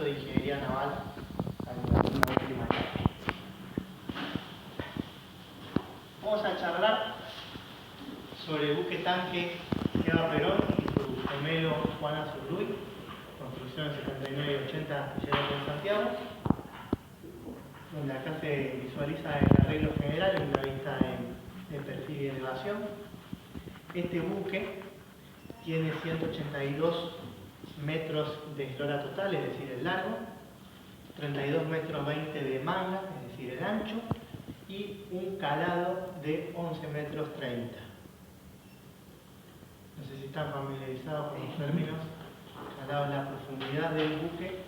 de ingeniería naval en una última etapa. Vamos a charlar sobre el buque tanque Eva Perón y su gemelo Juan Azurduy, construcción en 79 y 80 astilleros en Santiago, donde acá se visualiza el arreglo general en una vista en perfil y elevación. Este buque tiene 182 metros de eslora total, es decir, el largo, 32 metros 20 de manga, es decir, el ancho, y un calado de 11 metros 30. No sé si están familiarizados con los términos. Calado es la profundidad del buque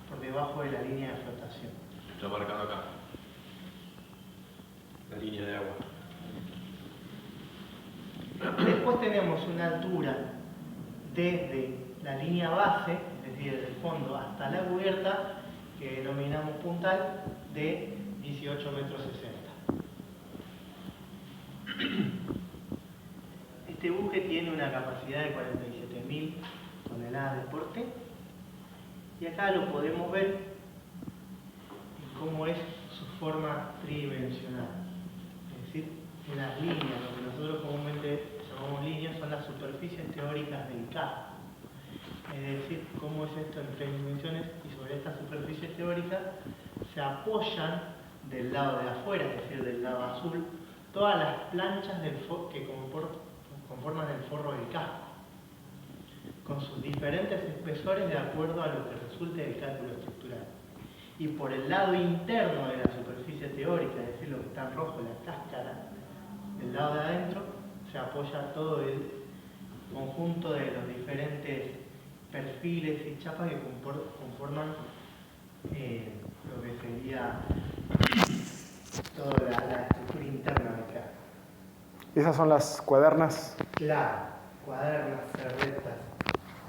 por debajo de la línea de flotación. Está marcado acá. La línea de agua. Después tenemos una altura desde la línea base, es decir, desde el fondo hasta la cubierta, que denominamos puntal, de 18 metros 60. Este buque tiene una capacidad de 47.000 toneladas de porte, y acá lo podemos ver cómo es su forma tridimensional. Es decir, en las líneas, lo que nosotros comúnmente llamamos líneas, son las superficies teóricas del casco. Es decir, cómo es esto en 3 dimensiones, y sobre estas superficies teóricas se apoyan del lado de afuera, es decir, del lado azul, todas las planchas que conforman el forro del casco, con sus diferentes espesores de acuerdo a lo que resulte del cálculo estructural. Y por el lado interno de la superficie teórica, es decir, lo que está en rojo, la cáscara, del lado de adentro, se apoya todo el conjunto de los diferentes perfiles y chapas que conforman lo que sería toda la estructura interna del casco. ¿Esas son las cuadernas? Claro, cuadernas, cervetas,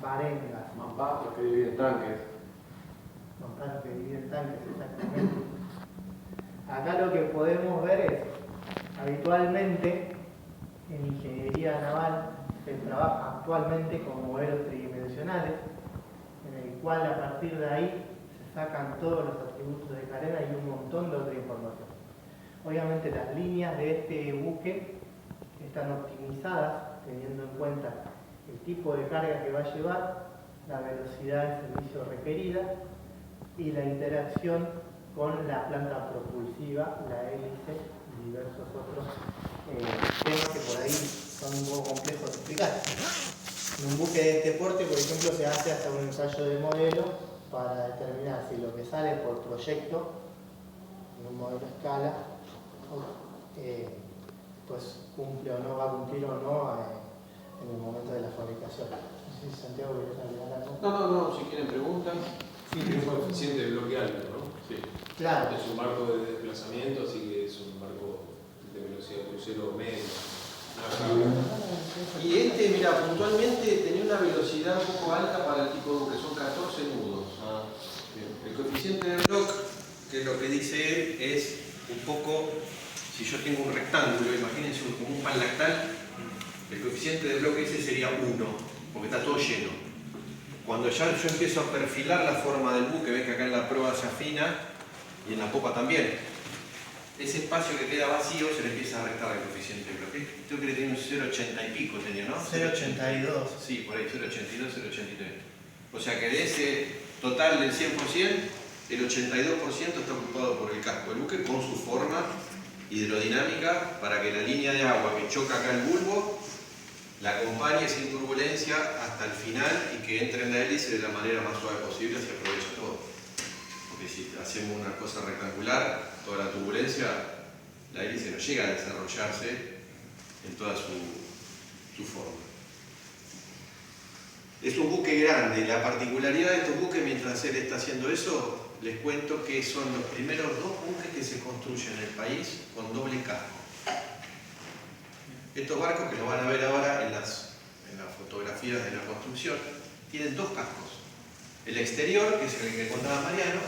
varengas. Mampatos que dividen tanques. Mampatos que dividen tanques, exactamente. Acá lo que podemos ver es, habitualmente, en ingeniería naval se trabaja actualmente con modelos tridimensionales, en el cual a partir de ahí se sacan todos los atributos de carena y un montón de otra información. Obviamente las líneas de este buque están optimizadas teniendo en cuenta el tipo de carga que va a llevar, la velocidad de servicio requerida y la interacción con la planta propulsiva, la hélice y diversos otros temas que por ahí son un poco complejos de explicar. En un buque de este porte, por ejemplo, se hace hasta un ensayo de modelo para determinar si lo que sale por proyecto, en un modelo a escala, pues cumple o no, va a cumplir o no en el momento de la fabricación. No sé si Santiago querés agregar algo. No, si quieren preguntas. Sí, es un coeficiente de bloque alto, ¿no? Sí. Claro. Es un barco de desplazamiento, así que es un barco de velocidad crucero media. Y este, mira, puntualmente tenía una velocidad un poco alta para el tipo de buque, son 14 nudos. El coeficiente de Bloch, que lo que dice él, es un poco, si yo tengo un rectángulo, imagínense como un pan lactal, el coeficiente de Bloch ese sería 1, porque está todo lleno. Cuando ya yo empiezo a perfilar la forma del buque, ven que acá en la proa se afina y en la popa también. Ese espacio que queda vacío se le empieza a restar el coeficiente de Bloch. Creo que le tenía un 0,80 y pico, tenía, ¿no? 0,82. Sí, por ahí, 0,82, 0,83. O sea que de ese total del 100%, el 82% está ocupado por el casco del buque con su forma hidrodinámica para que la línea de agua que choca acá el bulbo la acompañe sin turbulencia hasta el final y que entre en la hélice de la manera más suave posible, se aprovecha todo. Porque si hacemos una cosa rectangular, toda la turbulencia, la hélice no llega a desarrollarse en toda su forma. Es un buque grande. La particularidad de estos buques, mientras él está haciendo eso, les cuento que son los primeros 2 buques que se construyen en el país con doble casco. Estos barcos, que lo van a ver ahora en las fotografías de la construcción, tienen 2 cascos. El exterior, que es el que contaba Mariano,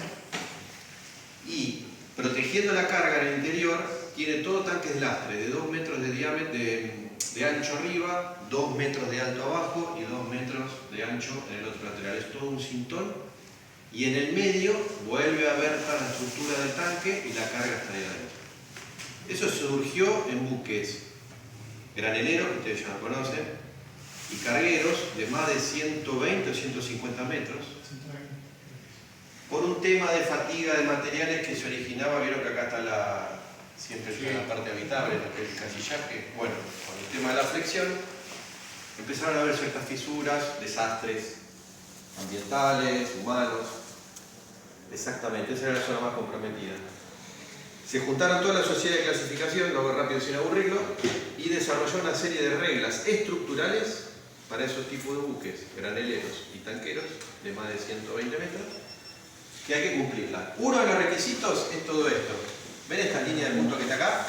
y protegiendo la carga en el interior, tiene todo tanques de lastre de 2 metros de diámetro, de ancho arriba, 2 metros de alto abajo y 2 metros de ancho en el otro lateral. Es todo un cintón y en el medio vuelve a haber toda la estructura del tanque y la carga está ahí adentro. Eso surgió en buques graneleros, que ustedes ya lo conocen, y cargueros de más de 120 o 150 metros, por un tema de fatiga de materiales que se originaba. Vieron que acá está siempre está la parte habitable, lo que es el casillaje. Bueno, con el tema de la flexión empezaron a haber ciertas fisuras, desastres ambientales, humanos. Exactamente, esa era la zona más comprometida. Se juntaron todas las sociedades de clasificación, lo hago rápido sin aburrirlo, y desarrolló una serie de reglas estructurales para esos tipos de buques graneleros y tanqueros de más de 120 metros, que hay que cumplirla. Uno de los requisitos es todo esto. ¿Ven esta línea del punto que está acá?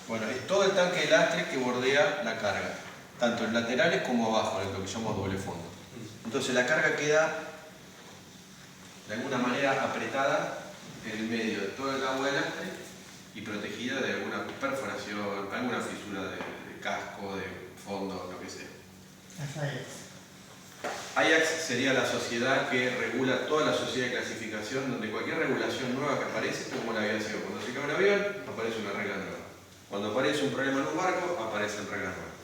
Bueno, es todo el tanque de lastre que bordea la carga, tanto en laterales como abajo, en lo que llamamos doble fondo. Entonces la carga queda de alguna manera apretada en el medio de todo el agua de lastre y protegida de alguna perforación, alguna fisura de casco, de fondo, lo que sea. Ajax sería la sociedad que regula toda la sociedad de clasificación, donde cualquier regulación nueva que aparece, como la aviación. Cuando se cae un avión, aparece una regla nueva. Cuando aparece un problema en un barco, aparecen reglas nuevas.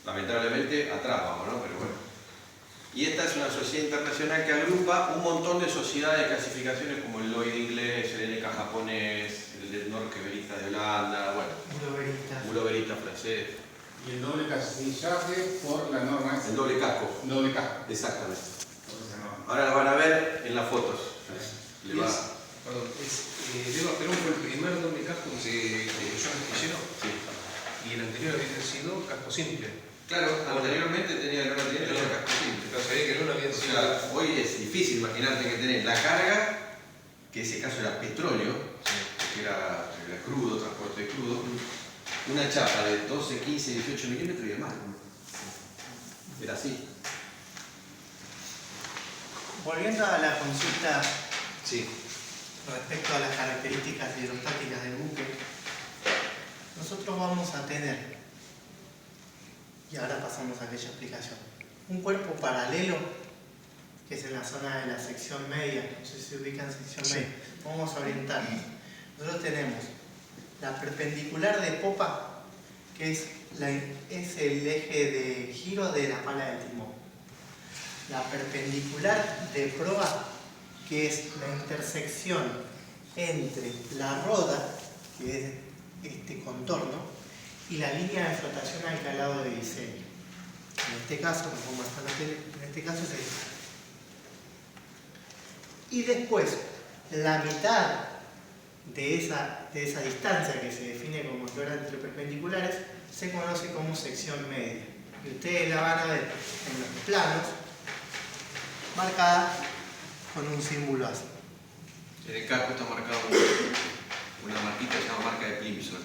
Lamentablemente atrás vamos, ¿no? Pero bueno. Y esta es una sociedad internacional que agrupa un montón de sociedades de clasificaciones como el Lloyd inglés, el NK japonés, el Norqueverista de Holanda, bueno, Buloverista francés. Y el doble casillaje por la norma es el doble casco. Doble casco. Exactamente. Ahora lo van a ver en las fotos. Perdón, Leva Perón fue el primer doble casco que se construyó en astillero. Sí. Y el anterior había sido casco simple. Claro, anteriormente tenía el casco simple. Pero sabía que el había O sido. sea, hoy es difícil imaginarte que tenés la carga, que en ese caso era petróleo, que era crudo, transporte de crudo, una chapa de 12, 15, 18 milímetros y demás. Era así. Volviendo a la consulta Sí. respecto a las características hidrostáticas del buque, nosotros vamos a tener, y ahora pasamos a aquella explicación, un cuerpo paralelo, que es en la zona de la sección media, no sé si se ubica en sección media, vamos a orientarnos. Nosotros tenemos la perpendicular de popa, que es el eje de giro de la pala del timón. La perpendicular de proa, que es la intersección entre la roda, que es este contorno, y la línea de flotación al calado de diseño. En este caso, en este caso es esta. Y después, la mitad de esa distancia que se define como altura entre perpendiculares se conoce como sección media. Y ustedes la van a ver en los planos marcada con un símbolo así. En el casco está marcado una marquita que se llama marca de Plimsoll.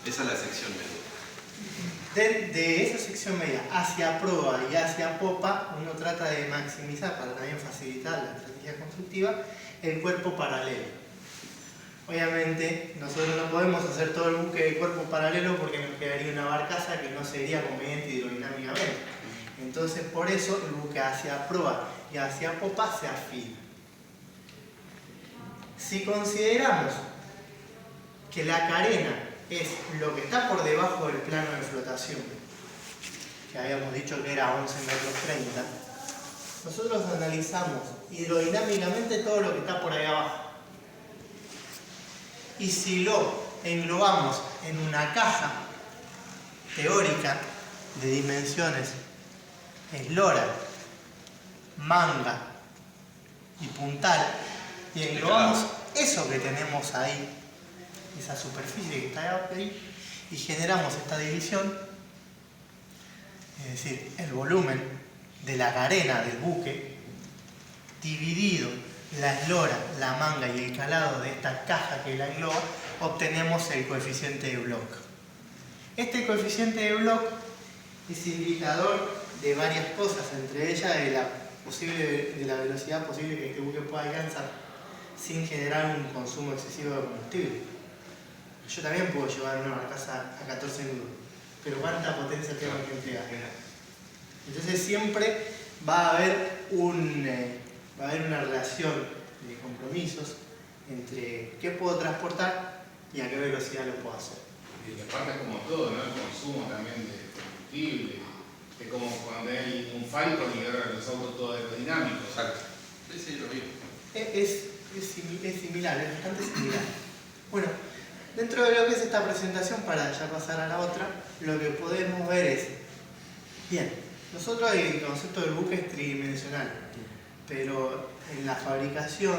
Esa es la sección media. De esa sección media hacia proa y hacia popa, uno trata de maximizar, para también facilitar la estrategia constructiva, el cuerpo paralelo. Obviamente, nosotros no podemos hacer todo el buque de cuerpo paralelo porque nos quedaría una barcaza que no sería conveniente hidrodinámicamente. Entonces, por eso el buque hacia proa y hacia popa se afina. Si consideramos que la carena es lo que está por debajo del plano de flotación, que habíamos dicho que era 11 metros 30, nosotros analizamos hidrodinámicamente todo lo que está por ahí abajo. Y si lo englobamos en una caja teórica de dimensiones eslora, manga y puntal, y englobamos eso que tenemos ahí, esa superficie que está ahí, y generamos esta división, es decir, el volumen de la carena del buque dividido la eslora, la manga y el calado de esta caja que la engloba, obtenemos el coeficiente de Bloch. Este coeficiente de Bloch es indicador de varias cosas, entre ellas de la velocidad posible que este buque pueda alcanzar sin generar un consumo excesivo de combustible. Yo también puedo llevar una barcaza a 14 nudos, pero ¿cuánta potencia tengo que emplear? Entonces siempre va a haber una relación de compromisos entre qué puedo transportar y a qué velocidad lo puedo hacer. Y aparte es como todo, ¿no? El consumo también de combustible. Es como cuando hay un Falcon y ahora los autos todos aerodinámicos. Exacto. Sí, lo mismo. Es similar, es bastante similar. Bueno, dentro de lo que es esta presentación, para ya pasar a la otra, lo que podemos ver es, bien, nosotros el concepto del buque es tridimensional, pero en la fabricación,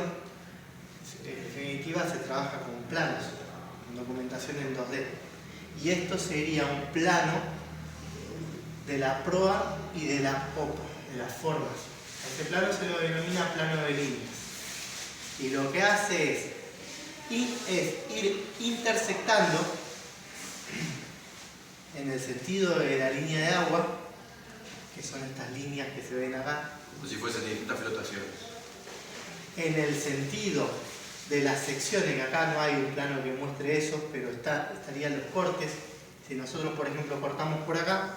en definitiva, se trabaja con planos, con documentación en 2D. Y esto sería un plano de la proa y de la popa, de las formas. Este plano se lo denomina plano de líneas. Y lo que hace es ir intersectando en el sentido de la línea de agua, que son estas líneas que se ven acá, Como si fuesen distintas flotaciones. en el sentido de las secciones, que acá no hay un plano que muestre eso, pero estarían los cortes. Si nosotros, por ejemplo, cortamos por acá,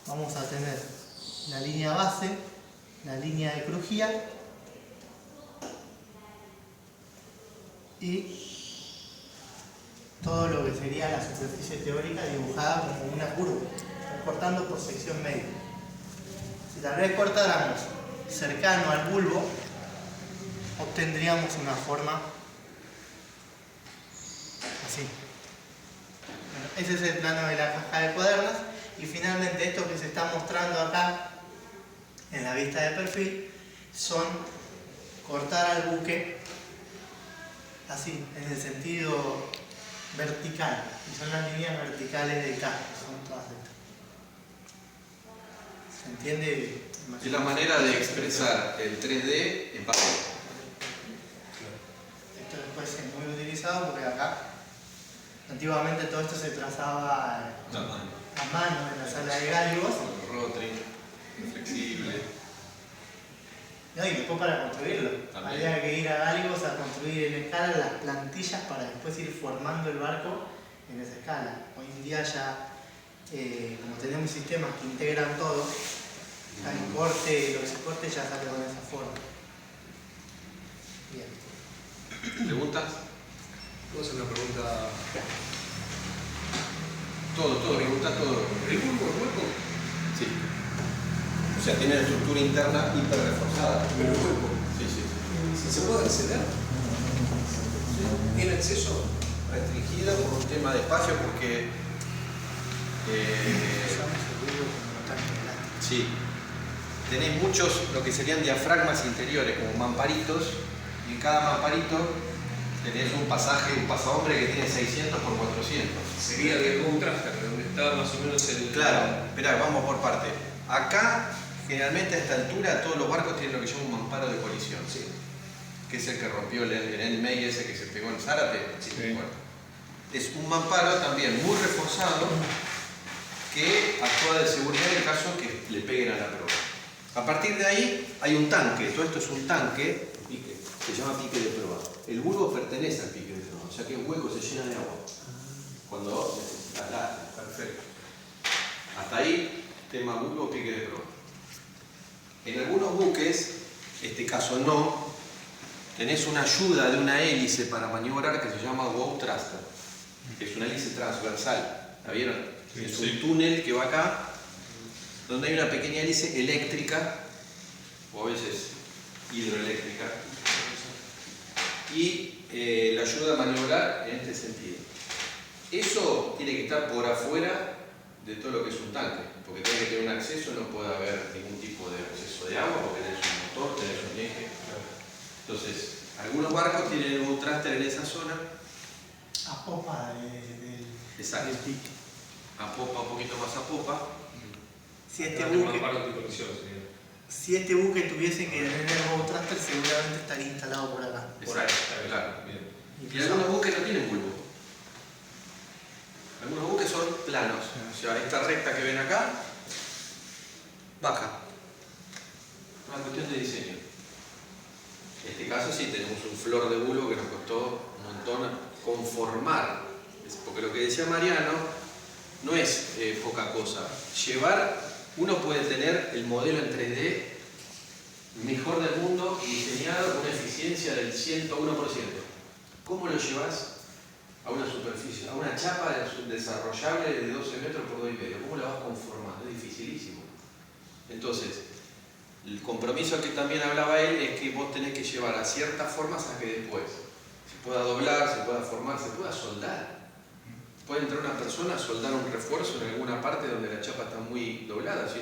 vamos a tener la línea base, la línea de crujía y todo lo que sería la superficie teórica dibujada como una curva, cortando por sección media. Si tal vez cortáramos cercano al bulbo, obtendríamos una forma así. Bueno, ese es el plano de la caja de cuadernas. Y finalmente esto que se está mostrando acá en la vista de perfil son cortar al buque así, en el sentido vertical, y son las líneas verticales del casco, son todas estas. ¿Se entiende? Es la manera de expresar el 3D en papel. Esto después es muy utilizado porque acá antiguamente todo esto se trazaba a mano en la sala de Gáligos. Rotring, flexible. No, y después para construirlo. También. Había que ir a Gáligos a construir en escala las plantillas para después ir formando el barco en esa escala. Hoy en día ya, como tenemos sistemas que integran todo, el corte, lo que se corte ya sale con esa forma. Bien. ¿Preguntas? ¿Puedo hacer una pregunta? Todo, preguntas todo. ¿El bulbo es hueco? Sí. O sea, tiene una estructura interna hiper reforzada. Pero es hueco. Sí, sí. ¿Se puede acceder? ¿Tiene acceso? Restringida por un tema de espacio porque... Usamos el bulbo como tanque elástico. sí. Tenéis muchos, lo que serían diafragmas interiores, como mamparitos, y en cada mamparito tenés un pasaje, un pasahombre que tiene 600 por 400. Sería de un traster, donde está más o menos el... Claro, esperá, vamos por parte. Acá, generalmente a esta altura, todos los barcos tienen lo que llama un mamparo de colisión. Sí. Que es el que rompió el May ese que se pegó en Zárate. Sí. Bueno, es un mamparo también muy reforzado que actúa de seguridad en caso que le peguen a la proa. A partir de ahí hay un tanque, todo esto es un tanque, pique, se llama pique de proa. El bulbo pertenece al pique de proa, o sea que el hueco se llena de agua. Cuando necesitas lastre, perfecto. Hasta ahí, tema bulbo, pique de proa. En algunos buques, este caso no, tenés una ayuda de una hélice para maniobrar que se llama bow thruster, que es una hélice transversal. ¿La vieron? Sí, es sí. un túnel que va acá, donde hay una pequeña hélice eléctrica, o a veces hidroeléctrica, y la ayuda a maniobrar en este sentido. Eso tiene que estar por afuera de todo lo que es un tanque, porque tiene que tener un acceso, no puede haber ningún tipo de acceso de agua, porque tenés un motor, tenés un eje. Entonces, algunos barcos tienen un thruster en esa zona. A popa del Exacto. pique. A popa, un poquito más a popa. Si este Un buque, mamparo de colisión sería. si este buque tuviese que tener bow thruster, seguramente estaría instalado por acá. Por ahí, Exacto, claro. Bien. Y algunos buques no tienen bulbo. Algunos buques son planos. O sea, esta recta que ven acá, baja. Una cuestión de diseño. En este caso sí tenemos un flor de bulbo que nos costó un montón conformar. Porque lo que decía Mariano, no es poca cosa. Uno puede tener el modelo en 3D mejor del mundo y diseñado con una eficiencia del 101%. ¿Cómo lo llevas a una superficie, a una chapa desarrollable de 12 metros por 2,5? ¿Cómo la vas conformando? Es dificilísimo. Entonces, el compromiso que también hablaba él es que vos tenés que llevar a ciertas formas a que después se pueda doblar, se pueda formar, se pueda soldar. Puede entrar una persona a soldar un refuerzo en alguna parte donde la chapa está muy doblada, si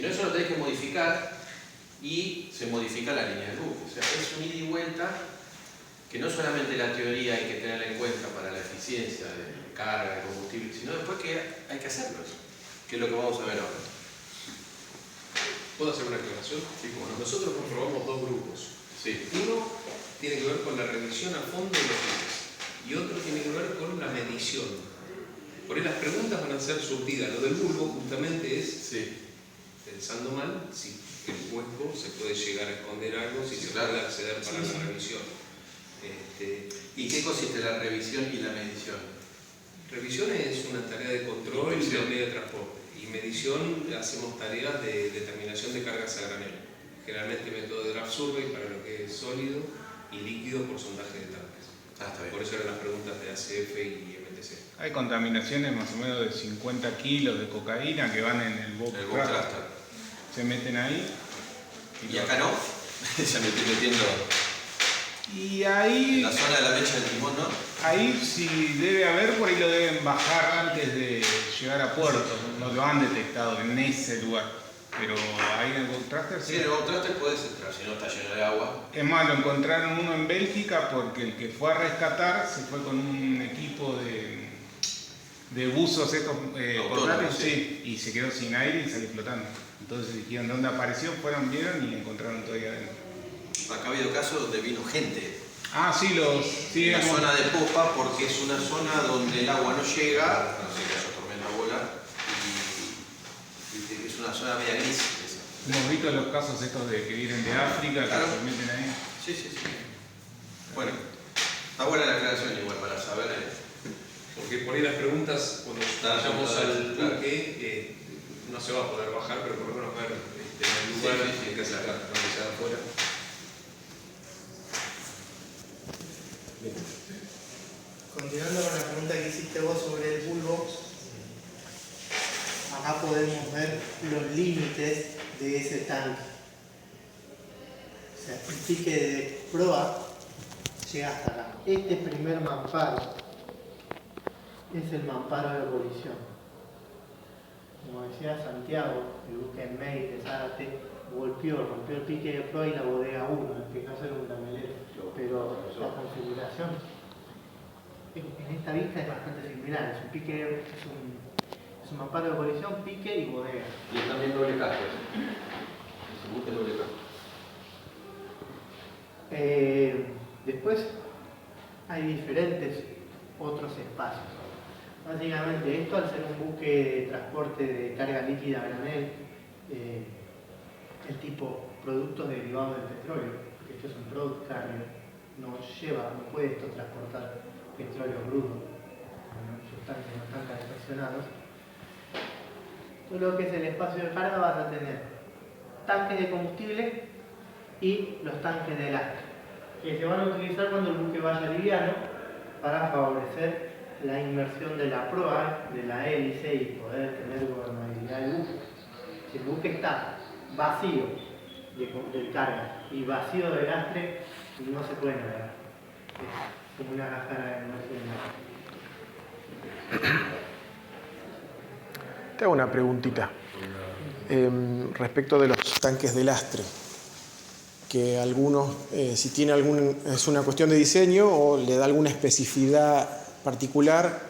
no eso lo tenés que modificar y se modifica la línea de buque. O sea, es un ida y vuelta que no solamente la teoría hay que tenerla en cuenta para la eficiencia de carga, de combustible, sino después que hay que hacerlo eso, que es lo que vamos a ver ahora. ¿Puedo hacer una aclaración? Sí, como no. Nosotros comprobamos dos grupos. Sí. Uno tiene que ver con la revisión a fondo de los buques y otro tiene que ver con la medición. Por ahí las preguntas van a ser surtidas. Lo del bulbo justamente es, pensando mal, si el hueco se puede llegar a esconder algo, si se puede acceder para la revisión. ¿Y qué consiste la revisión y la medición? Revisión es una tarea de control del medio de transporte y medición hacemos tareas de determinación de cargas a granel. Generalmente método de draft survey para lo que es sólido y líquido por sondaje de tanques. Está bien. Por eso eran las preguntas de ACF y MTC. Hay contaminaciones más o menos de 50 kilos de cocaína que van en el book Thruster. Se meten ahí. ¿Y acá no? Ya me estoy metiendo Y en ahí, la zona de la mecha del timón, ¿no? ahí si debe haber, por ahí lo deben bajar antes de llegar a puerto. No lo han detectado en ese lugar. Pero ahí en el book Thruster Sí, en el Thruster puedes entrar, si no está lleno de agua. Es más, lo encontraron uno en Bélgica porque el que fue a rescatar se fue con un equipo de buzos estos portátiles, sí, y se quedó sin aire y salió flotando. Entonces dijeron dónde apareció, fueron, vieron y encontraron todavía adentro. Acá ha habido casos donde vino gente. Ah, sí, En la zona de popa, porque es una zona donde el agua no llega, no sé que haya tormenta bola, y es una zona media gris. Esa. Hemos visto los casos estos de que vienen de África, Claro. que se meten ahí. Sí. Bueno, está buena la aclaración igual para saber. Porque por ahí las preguntas, cuando vayamos al buque, no se va a poder bajar, pero por lo menos ver el lugar y que se haga afuera. Continuando con la pregunta que hiciste vos sobre el bulbo, acá podemos ver los límites de ese tanque. O sea, el pique de proa llega hasta acá. Este primer mamparo es el mamparo de colisión. Como decía Santiago, el buque May de Zárate rompió el pique de proa y la bodega 1, empezó a hacer un lamelero. Pero la configuración en esta vista es bastante similar. Es un pique, es un mamparo de colisión, pique y bodega. Y es también doble casco. Es un buque doble casco. Después hay diferentes otros espacios. Básicamente esto, al ser un buque de transporte de carga líquida a granel, el tipo productos derivados del petróleo, porque esto es un product carrier, no puede esto transportar petróleo crudo, sus tanques no están calefaccionados. Todo lo que es el espacio de carga vas a tener tanques de combustible y los tanques de lastre, que se van a utilizar cuando el buque vaya liviano para favorecer la inmersión de la proa, de la hélice y poder tener gobernabilidad del buque. Si el buque está vacío de carga y vacío de lastre, no se puede navegar. Es como una gajara de inmersión. Te hago una preguntita respecto de los tanques de lastre, que algunos, si tiene es una cuestión de diseño o le da alguna especificidad particular,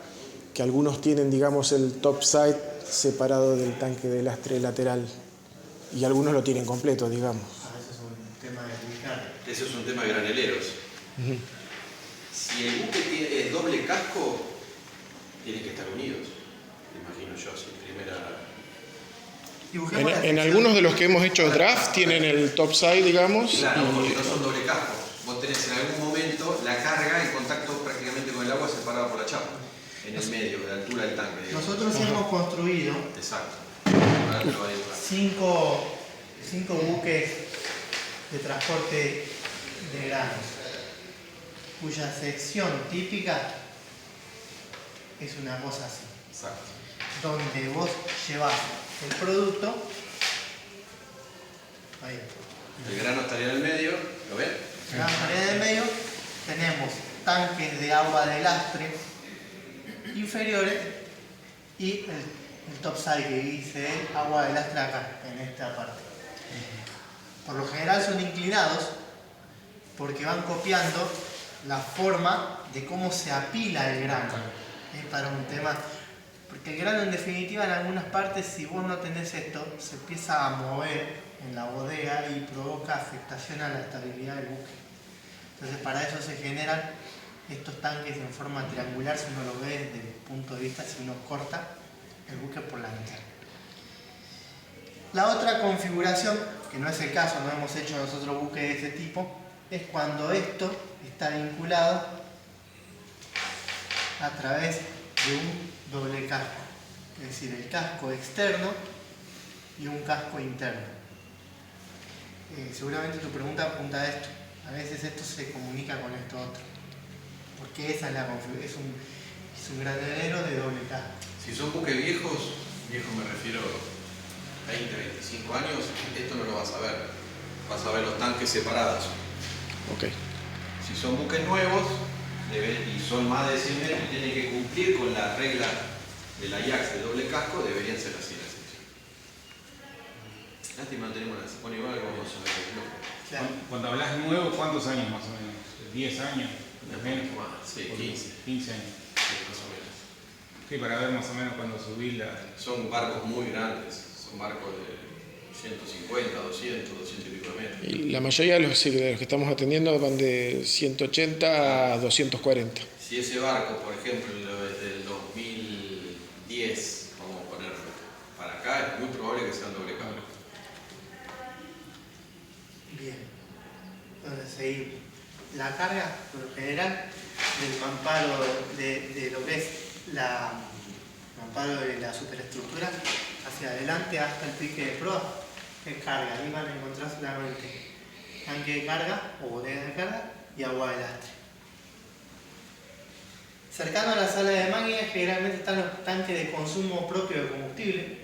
que algunos tienen, digamos, el topside separado del tanque de lastre lateral y algunos lo tienen completo, digamos. Eso es un tema de ubicar. Eso es un tema de graneleros. Si el buque tiene doble casco, tienen que estar unidos. Imagino yo, así, primera. En algunos de los que hemos hecho draft tienen el topside, digamos. Claro, porque no son doble casco. Vos tenés en algún momento la carga en contacto prácticamente con el agua separada por la chapa. en el medio, de la altura del tanque. Digamos. Nosotros hemos construido Exacto. Ahora te lo voy a dibujar. 5 buques de transporte de granos, cuya sección típica es una cosa así. Exacto. Donde vos llevas el producto, ahí. El grano estaría en el medio, ¿lo ven? En la pared del medio tenemos tanques de agua de lastre inferiores y el topside que dice agua de lastre acá, en esta parte. Por lo general son inclinados porque van copiando la forma de cómo se apila el grano. Es para un tema, porque el grano en definitiva en algunas partes, si vos no tenés esto, se empieza a mover en la bodega y provoca afectación a la estabilidad del buque. Entonces para eso se generan estos tanques en forma triangular, si uno lo ve desde el punto de vista, si uno corta el buque por la mitad. La otra configuración, que no es el caso, no hemos hecho nosotros buques de ese tipo, es cuando esto está vinculado a través de un doble casco, es decir, el casco externo y un casco interno. Seguramente tu pregunta apunta a esto. A veces esto se comunica con esto otro, porque esa es la configuración, es un granelero de doble casco. Si son buques viejos me refiero 20, 25 años, esto no lo vas a ver. Vas a ver los tanques separados. Ok. Si son buques nuevos y son más de 100 metros y tienen que cumplir con la regla de la IAX de doble casco, deberían ser así la sección. Lástima no tenemos la bueno, igual vamos a ver. Claro. Cuando hablas nuevo, ¿cuántos años más o menos? ¿10 años? Menos más, sí, 15 años. Sí, más o menos. Sí, para ver más o menos cuando subís la... Son barcos muy grandes, son barcos de 150, 200, 200 y pico de metros. Y la mayoría de los que estamos atendiendo van de 180 a 240. Si ese barco, por ejemplo, desde el 2010, vamos a poner para acá, es muy probable que sea un doble cable. Bien, entonces seguimos. La carga, por lo general, del mamparo de lo que es mamparo de la superestructura hacia adelante hasta el pique de proa es carga. Ahí van a encontrar solamente tanque de carga o bodega de carga y agua de lastre. Cercano a la sala de máquinas generalmente están los tanques de consumo propio de combustible,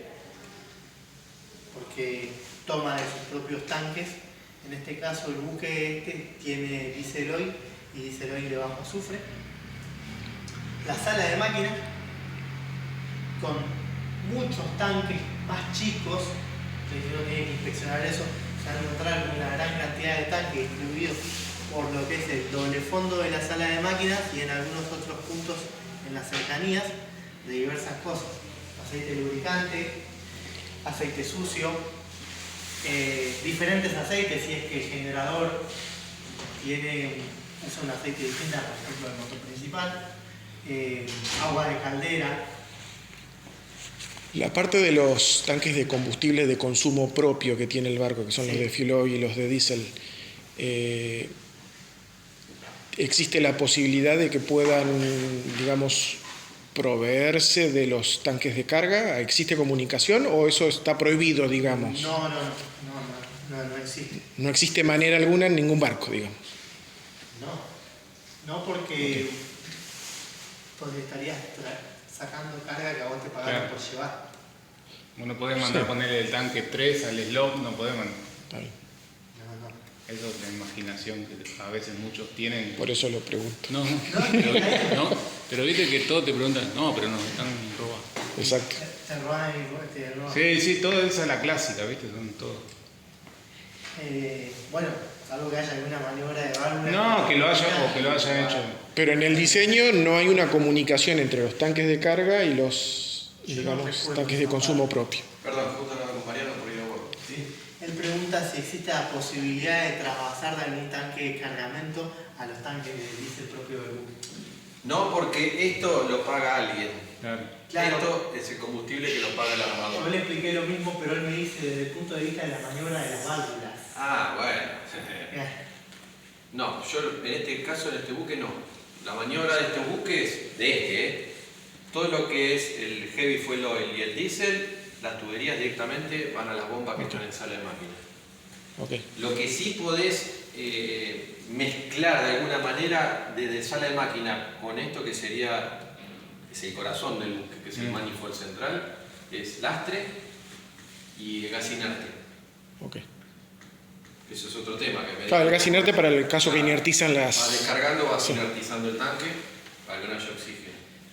porque toma de sus propios tanques. En este caso el buque tiene diésel oil y diésel oil de bajo azufre. La sala de máquinas con muchos tanques más chicos, que no tienen que inspeccionar eso, se van a encontrar una gran cantidad de tanques distribuidos por lo que es el doble fondo de la sala de máquinas y en algunos otros puntos en las cercanías de diversas cosas. Aceite lubricante, aceite sucio, diferentes aceites si es que el generador usa un aceite distinto, por ejemplo el motor principal, agua de caldera. La parte de los tanques de combustible de consumo propio que tiene el barco, que son los de fuel oil y los de diésel, ¿existe la posibilidad de que puedan, digamos, proveerse de los tanques de carga? ¿Existe comunicación o eso está prohibido, digamos? No existe. No existe manera alguna en ningún barco, digamos. No porque estarías sacando carga que a vos te pagaron por llevar. Uno puede mandar ponerle el tanque 3 al slot, no puede mandar. Vale. No. Eso es la imaginación que a veces muchos tienen. Por eso lo pregunto. Pero viste que todos te preguntan, no, pero nos están robando. Exacto. Te roban y te roban. Sí, todo eso es la clásica, viste, son todos. Bueno, salvo que haya alguna maniobra de válvula. No, que lo haya hecho. Pero en el diseño no hay una comunicación entre los tanques de carga y los, digamos, tanques de consumo propio. Perdón, justo no me acompañaron por ir a bordo. ¿Sí? Él pregunta si existe la posibilidad de trasvasar de algún tanque de cargamento a los tanques de diésel propio del buque. No, porque esto lo paga alguien. Claro. Esto es el combustible que lo paga el Yo armador. le expliqué lo mismo, pero él me dice desde el punto de vista de la maniobra de las válvulas. Ah, bueno. No, yo en este caso, en este buque no. La maniobra de este buque es Todo lo que es el heavy fuel oil y el diésel, las tuberías directamente van a las bombas que están en sala de máquina. Okay. Lo que sí podés mezclar de alguna manera desde sala de máquina con esto que sería es el corazón del buque, que es el manifold central, es lastre y gas inerte. Okay. Eso es otro tema. Claro, el gas inerte para el caso que inertizan las... Va descargando, vas inertizando el tanque para que no haya oxígeno.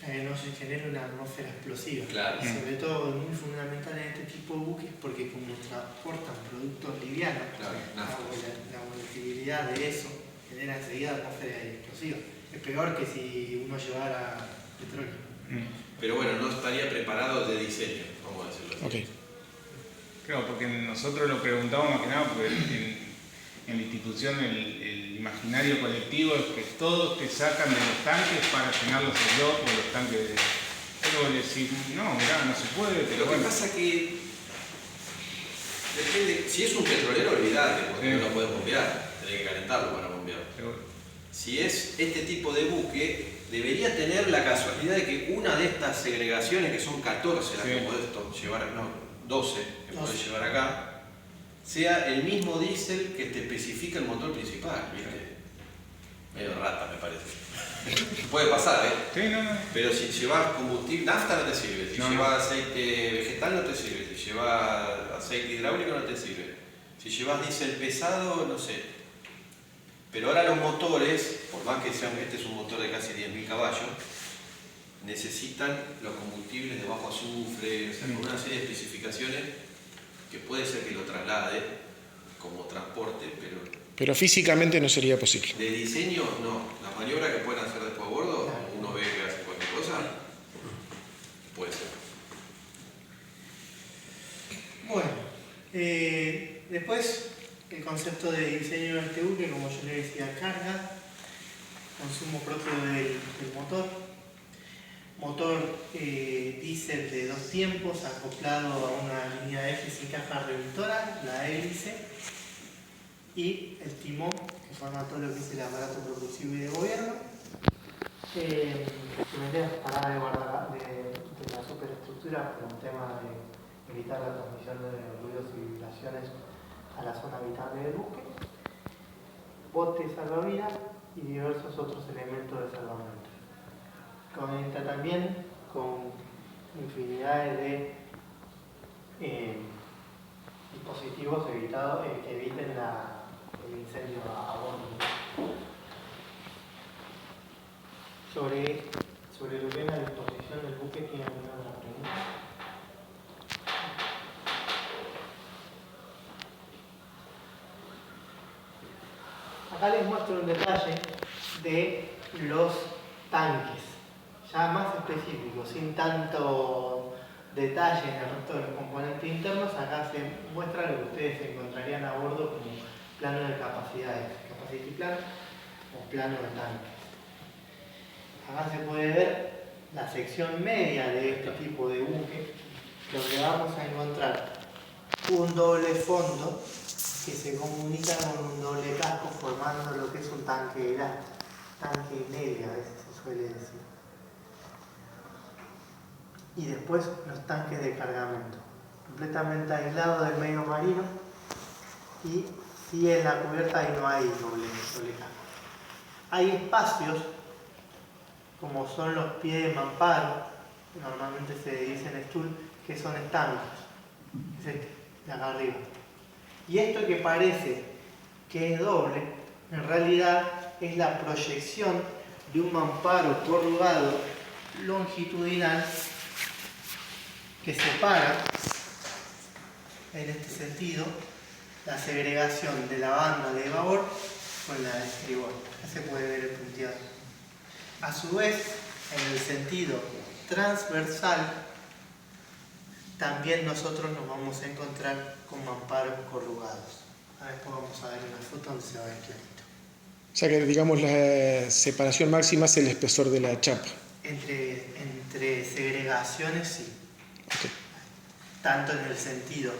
No se genera una atmósfera explosiva. Claro. Y sobre todo es muy fundamental en este tipo de buques porque como transportan productos livianos, Claro, la volatilidad de eso genera enseguida atmósfera explosiva. Es peor que si uno llevara petróleo. Pero bueno, no estaría preparado de diseño, vamos a decirlo así. Okay. Claro, porque nosotros lo preguntamos más que nada porque en la institución el imaginario colectivo es que todos te sacan de los tanques para llenar los slots o los tanques de... Pero le decís, no, mirá, no se puede, pero Lo que bueno. pasa que depende, si es un petrolero, olvidate, porque no lo podés bombear, tenés que calentarlo para bombear. Si es este tipo de buque, debería tener la casualidad de que una de estas segregaciones, que son 14 las que podés llevar, no, 12 que podés llevar acá, sea el mismo diésel que te especifica el motor principal, ¿viste? Medio rata, me parece. Puede pasar, ¿eh? Sí, no. Pero si llevas combustible, nafta no te sirve, si llevas aceite vegetal no te sirve, si llevas aceite hidráulico no te sirve, si llevas diésel pesado, no sé. Pero ahora los motores, por más que sean, este es un motor de casi 10.000 caballos, necesitan los combustibles de bajo azufre, o sea, con una serie de especificaciones que puede ser que lo traslade como transporte, Pero físicamente no sería posible. de diseño no. Las maniobras que pueden hacer después a bordo, uno ve que hace cualquier cosa, puede ser. Bueno, después el concepto de diseño de este buque, como yo le decía, carga, consumo propio del motor diésel de 2 tiempos acoplado a una línea F sin caja reductora, la hélice y el timón que forma todo lo que es el aparato propulsivo y de gobierno. Parada de la superestructura por un tema de evitar la transmisión de ruidos y vibraciones a la zona habitable del buque, bote salvavidas y diversos otros elementos de salvamento. Conecta también con infinidades de dispositivos que eviten el incendio a bordo. Sobre lo que es la disposición del buque, ¿tiene alguna otra pregunta? Acá les muestro un detalle de los tanques, ya más específicos, sin tanto detalle en el resto de los componentes internos. Acá se muestra lo que ustedes encontrarían a bordo como plano de capacidades, capacity plan o plano de tanques. Acá se puede ver la sección media de este tipo de buque, donde vamos a encontrar un doble fondo que se comunica con un doble casco formando lo que es un tanque elástico, tanque media a veces se suele decir. Y después los tanques de cargamento, completamente aislados del medio marino, y si en la cubierta ahí no hay doble casco. Hay espacios como son los pies de mamparo, que normalmente se dicen stool, que son estancos, es este, de acá arriba. Y esto que parece que es doble, en realidad es la proyección de un mamparo corrugado longitudinal que separa, en este sentido, la segregación de la banda de babor con la de estribor. Acá se puede ver el punteado. A su vez, en el sentido transversal, también nosotros nos vamos a encontrar con mamparos corrugados. Después vamos a ver una foto donde se va a ver clarito. O sea que, digamos, la separación máxima es el espesor de la chapa. Entre segregaciones, sí. Okay. Tanto en el sentido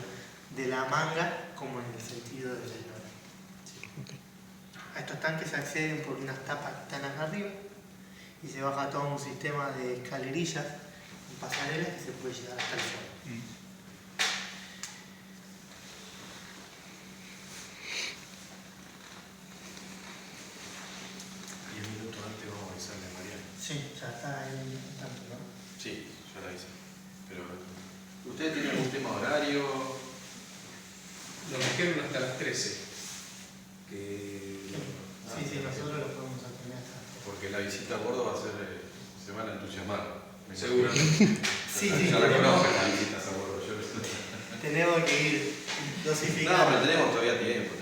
de la manga como en el sentido del eslora. Sí. Okay. A estos tanques se acceden por unas tapas que están acá arriba y se baja todo un sistema de escalerillas pasarelas que se puede llegar hasta el suelo. 10 minutos antes vamos a avisarle a Mariana. Sí, ya está ahí tanto, ¿no? Sí, ya la avisé. Pero, ¿ustedes tienen algún tema horario? Nos dijeron hasta las 13. Sí, nosotros lo podemos atender hasta. Porque la visita a bordo va a ser, se van a entusiasmar. Seguramente. Sí, ya la conocen las visitas a bordo. Tenemos que ir No, dosificando. pero tenemos todavía tiempo,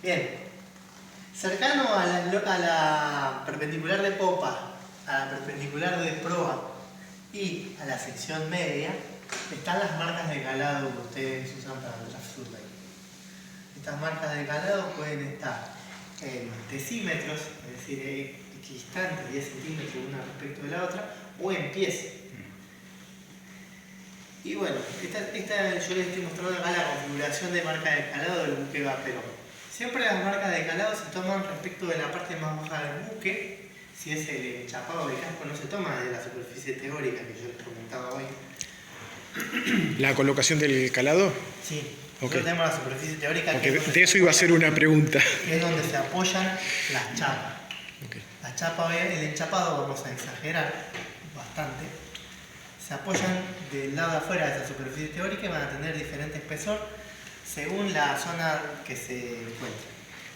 Bien. Cercano a la perpendicular de popa, a la perpendicular de proa y a la sección media, están las marcas de calado que ustedes usan para el draft survey. Estas marcas de calado pueden estar en decímetros, es decir, equidistantes, 10 centímetros una respecto de la otra, o en pies. Y bueno, yo les estoy mostrando acá la configuración de marca de calado del buque vapero. Siempre las marcas de calado se toman respecto de la parte más baja del buque. Si es el enchapado del casco, no se toma de la superficie teórica que yo les comentaba hoy. ¿La colocación del calado? Sí, Ok. nosotros tenemos la superficie teórica Porque que de eso iba a ser una pregunta. es donde se apoyan las chapas. Okay. Las chapas, el enchapado, vamos a exagerar bastante, se apoyan del lado de afuera de esa superficie teórica y van a tener diferente espesor según la zona que se encuentre.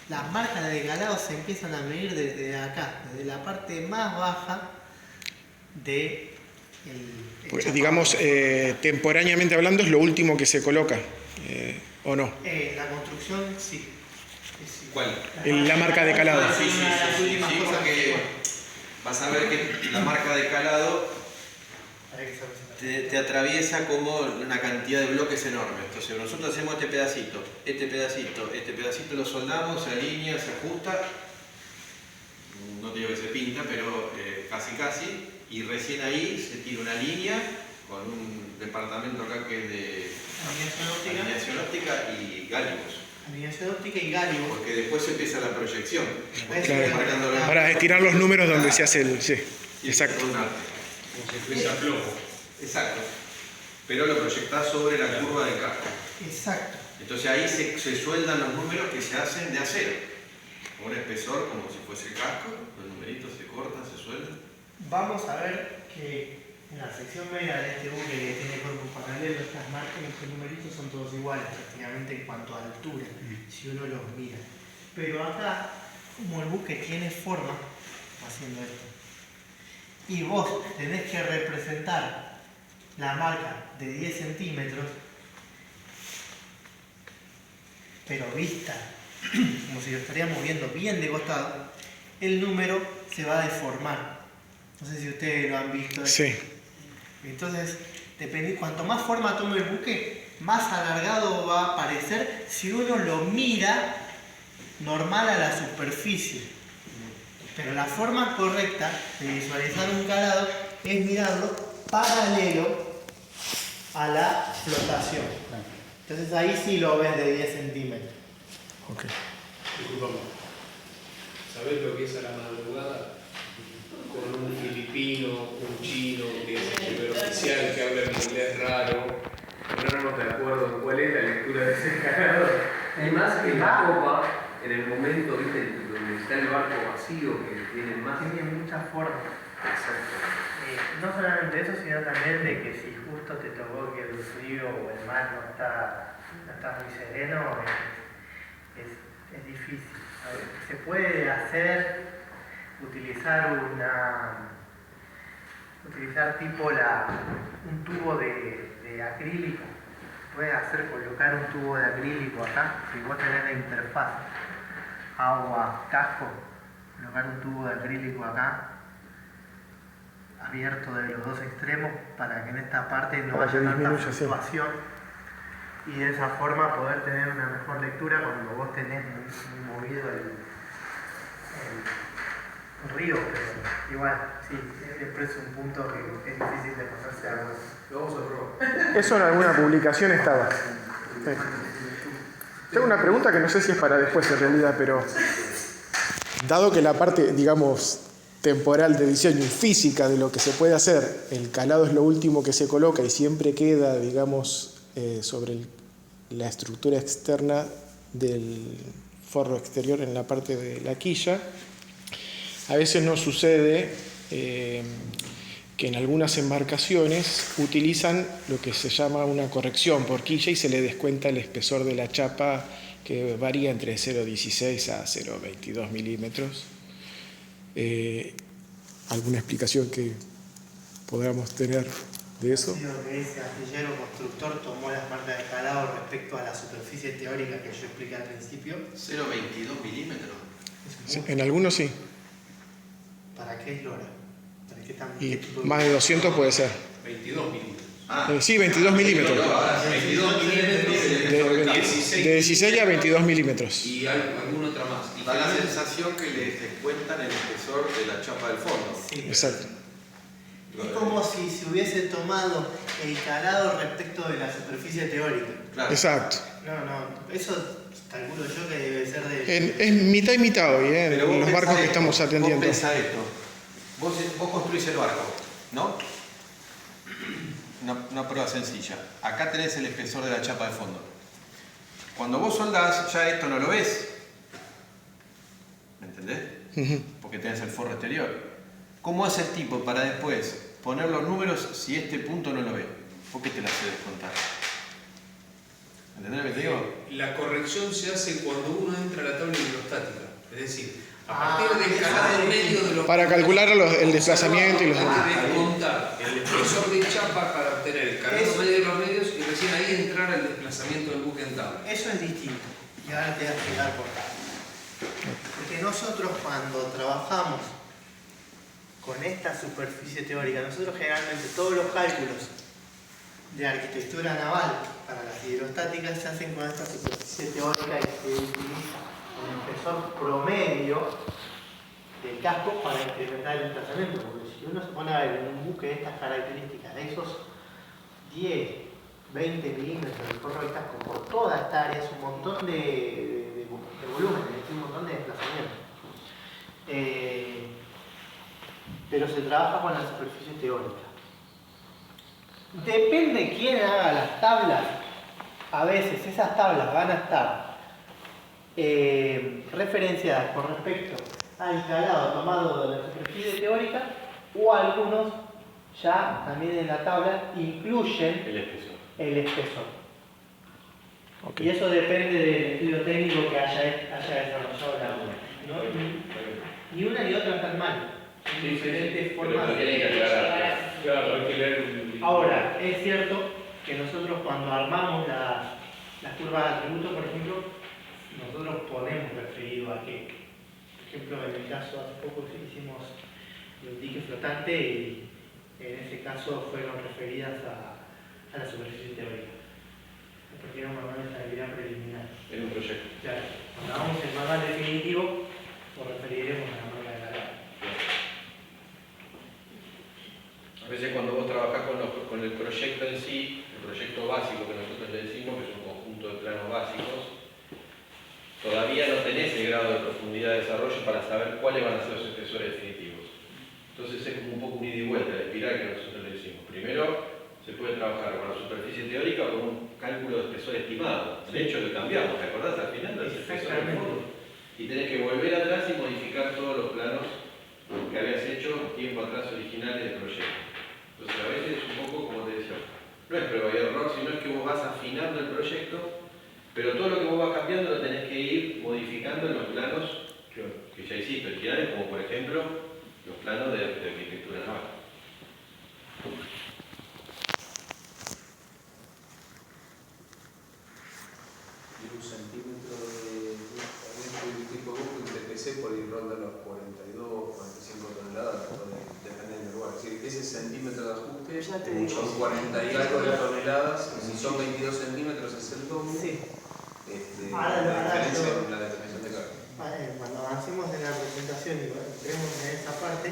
Las marcas de calado se empiezan a medir desde acá, desde la parte más baja del Pues, digamos, temporáneamente hablando, es lo último que se coloca, ¿o no? La construcción, sí. Es ¿Cuál? La marca de calado. Sí, Es una de las últimas sí, cosas porque que- vas a ver que la marca de calado Para que se represente. te atraviesa como una cantidad de bloques enormes. Entonces nosotros hacemos este pedacito lo soldamos, se alinea, se ajusta, no digo que se pinta, pero casi, y recién ahí se tira una línea con un departamento acá que es de alineación óptica y gálicos. Alineación óptica y gálibo. Porque después empieza la proyección. Claro. Marcándolo. Para estirar los números donde se hace el... Sí, Y exacto. es todo un arte. Como si fuese a plomo. Exacto. Pero lo proyectás sobre la curva del casco. Exacto. Entonces ahí se sueldan los números que se hacen de acero. Con un espesor como si fuese el casco, los numeritos se cortan, se sueldan. Vamos a ver que en la sección media de este buque que tiene cuerpo paralelo, estas marcas, estos numeritos son todos iguales prácticamente en cuanto a altura, si uno los mira. Pero acá, como el buque tiene forma, haciendo esto, y vos tenés que representar la marca de 10 centímetros, pero vista como si lo estaríamos viendo bien de costado, el número se va a deformar. No sé si ustedes lo han visto. Sí. Entonces, cuanto más forma tome el buque, más alargado va a parecer si uno lo mira normal a la superficie. Pero la forma correcta de visualizar un calado es mirarlo paralelo a la flotación. Entonces ahí sí lo ves de 10 centímetros. Okay. Disculpame. ¿Sabés lo que es a la madrugada? Con un filipino, un chino, que es el primer oficial, que habla en inglés raro. Ponernos de acuerdo en cuál es la lectura de ese calado. Y más que la copa, en el momento, ¿viste? Donde está el barco vacío, que tiene más. Tiene muchas formas. Exacto. No solamente eso, sino también de que si justo te tocó que el frío o el mar no está muy sereno, es difícil. A ver, se puede utilizar tipo un tubo de acrílico. Puedes colocar un tubo de acrílico acá, si vos tenés la interfaz agua-casco, colocar un tubo de acrílico acá, abierto de los dos extremos, para que en esta parte no Para que haya tanta disminuya, sí. fluctuación. Y de esa forma poder tener una mejor lectura cuando vos tenés muy movido el río, pero igual, sí, siempre es un punto que es difícil de ponerse a algo. Lo vamos a probar. Eso en alguna publicación estaba. Sí. Tengo una pregunta que no sé si es para después en realidad, pero dado que la parte, digamos, temporal de diseño y física de lo que se puede hacer, el calado es lo último que se coloca y siempre queda, digamos, sobre la estructura externa del forro exterior en la parte de la quilla. A veces nos sucede que en algunas embarcaciones utilizan lo que se llama una corrección por quilla y se le descuenta el espesor de la chapa, que varía entre 0,16 a 0,22 milímetros. ¿Alguna explicación que podamos tener de eso? Lo que ese astillero constructor tomó las marcas de calado respecto a la superficie teórica que yo expliqué al principio. 0,22 milímetros. Sí, en algunos sí. ¿Para qué es lora? ¿Para qué Y más de 200 puede ser. 22 milímetros. Sí, 22 milímetros. 22 milímetros De 16 a 22 milímetros. y alguna otra más. Y da la sensación que les descuentan el espesor de la chapa del fondo. Sí. Exacto. Es como si se hubiese tomado el calado respecto de la superficie teórica. Claro. Exacto. No, eso calculo yo que debe ser de... Es mitad y mitad hoy, Pero en vos los barcos pensá que esto, estamos atendiendo. Vos pensá esto. Vos construís el barco, ¿no? Una prueba sencilla. Acá tenés el espesor de la chapa de fondo. Cuando vos soldás, ya esto no lo ves. ¿Me entendés? Porque tenés el forro exterior. ¿Cómo hace el tipo para después poner los números si este punto no lo ve? ¿Por qué te la hace descontar? ¿Entendés lo que te digo? La corrección se hace cuando uno entra a la tabla hidrostática. Es decir, a partir del calado medio de los... Para calcular el desplazamiento y los demás. Hay que descontar el espesor de chapa para obtener el calado medio de los medios y recién ahí entrar al desplazamiento del buque en tabla. Eso es distinto. Y ahora te voy a explicar por qué. Porque nosotros cuando trabajamos con esta superficie teórica, nosotros generalmente todos los cálculos de arquitectura naval para las hidrostáticas se hacen con esta superficie teórica y se utiliza el espesor promedio del casco para incrementar el desplazamiento. Porque si uno se pone a ver en un buque de estas características, de esos 10, 20 milímetros del forro del casco por toda esta área, es un montón de volumen, es decir, un montón de desplazamiento. Pero se trabaja con la superficie teórica. Depende quién haga las tablas. A veces esas tablas van a estar referenciadas con respecto al calado tomado de la superficie teórica, o algunos ya también en la tabla incluyen el espesor. Okay. Y eso depende del estudio técnico que haya desarrollado la una. ¿No? Ni una ni otra están mal. Son diferentes formas de... Claro, hay que leer. Ahora, es cierto que nosotros cuando armamos las curvas de atributos, por ejemplo, nosotros ponemos referido a que, por ejemplo, en el caso hace poco hicimos un dique flotante y en ese caso fueron referidas a la superficie teórica. Porque era un manual de estabilidad preliminar. En un proyecto. Claro, cuando hagamos el manual definitivo, lo referiremos a la marca de calado. A veces cuando vos trabajás con el proyecto en sí, el proyecto básico que nosotros le decimos, que es un conjunto de planos básicos, todavía no tenés el grado de profundidad de desarrollo para saber cuáles van a ser los espesores definitivos. Entonces es como un poco un ida y vuelta, la espiral que nosotros le decimos. Primero se puede trabajar con la superficie teórica o con un cálculo de espesor estimado. De hecho lo cambiamos, ¿te acordás? Al final del espesor del fondo. Y tenés que volver atrás y modificar todos los planos que habías hecho tiempo atrás originales del proyecto. Entonces a veces es un poco como te decía, no es prueba y error, sino es que vos vas afinando el proyecto, pero todo lo que vos vas cambiando lo tenés que ir modificando en los planos que ya hiciste originales, como por ejemplo los planos de arquitectura naval. Un centímetro de tipo buque, un TPC por ir ronda los 42, 45 toneladas, depende del lugar. Es decir, ese centímetro de ajuste son 40 y algo de toneladas, si son 22 centímetros es el doble. Sí. La diferencia en la determinación de carga. Cuando avancemos en la presentación y entremos en esa parte,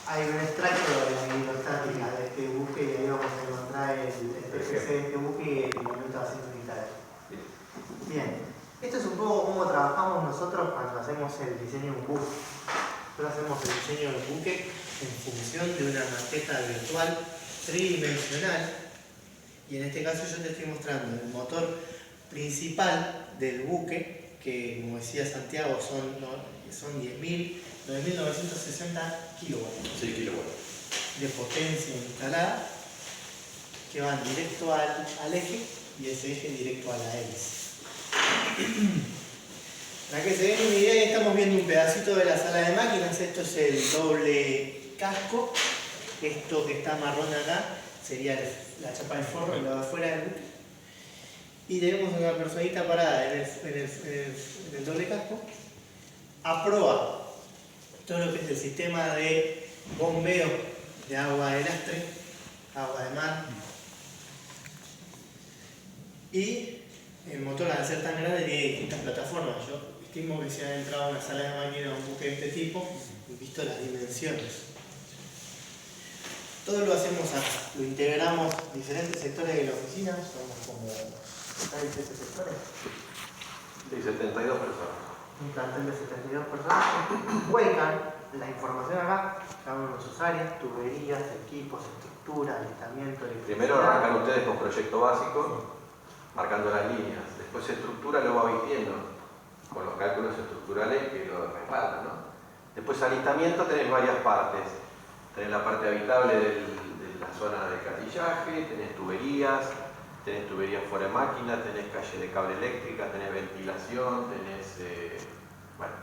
hay un extracto de la hidrostática de este buque y ahí vamos a encontrar el PCC de este buque y el momento de asiento unitario. Bien, esto es un poco cómo trabajamos nosotros cuando hacemos el diseño de un buque. Nosotros hacemos el diseño del buque en función de una maqueta virtual tridimensional, y en este caso yo te estoy mostrando el motor principal del buque, que como decía Santiago son 9.960 kilowatts. 6 kilowatts. De potencia instalada, que van directo al eje y ese eje directo a la hélice. Para que se den una idea, estamos viendo un pedacito de la sala de máquinas. Esto es el doble casco. Esto que está marrón acá sería la chapa de forro, lo de afuera del buque. Y tenemos una personita parada en el doble casco, a proa todo lo que es el sistema de bombeo de agua de lastre, agua de mar. Y el motor, al ser tan grande, tiene distintas plataformas. Yo estimo que si han entrado a una sala de máquina un buque de este tipo, he visto las dimensiones. Todo lo hacemos acá, lo integramos diferentes sectores de la oficina, somos como 17 sectores. Sí, 72 personas. Un plantel de 72 personas vuelcan la información acá, cada uno en sus áreas, tuberías, equipos, estructura, alistamiento, electricidad. Primero arrancan ustedes con proyecto básico, marcando las líneas. Después estructura lo va vistiendo con los cálculos estructurales que lo respaldan, ¿no? Después alistamiento tenés varias partes. Tenés la parte habitable de la zona de catillaje, tenés tuberías fuera de máquina, tenés calle de cable eléctrica, tenés ventilación, tenés bueno,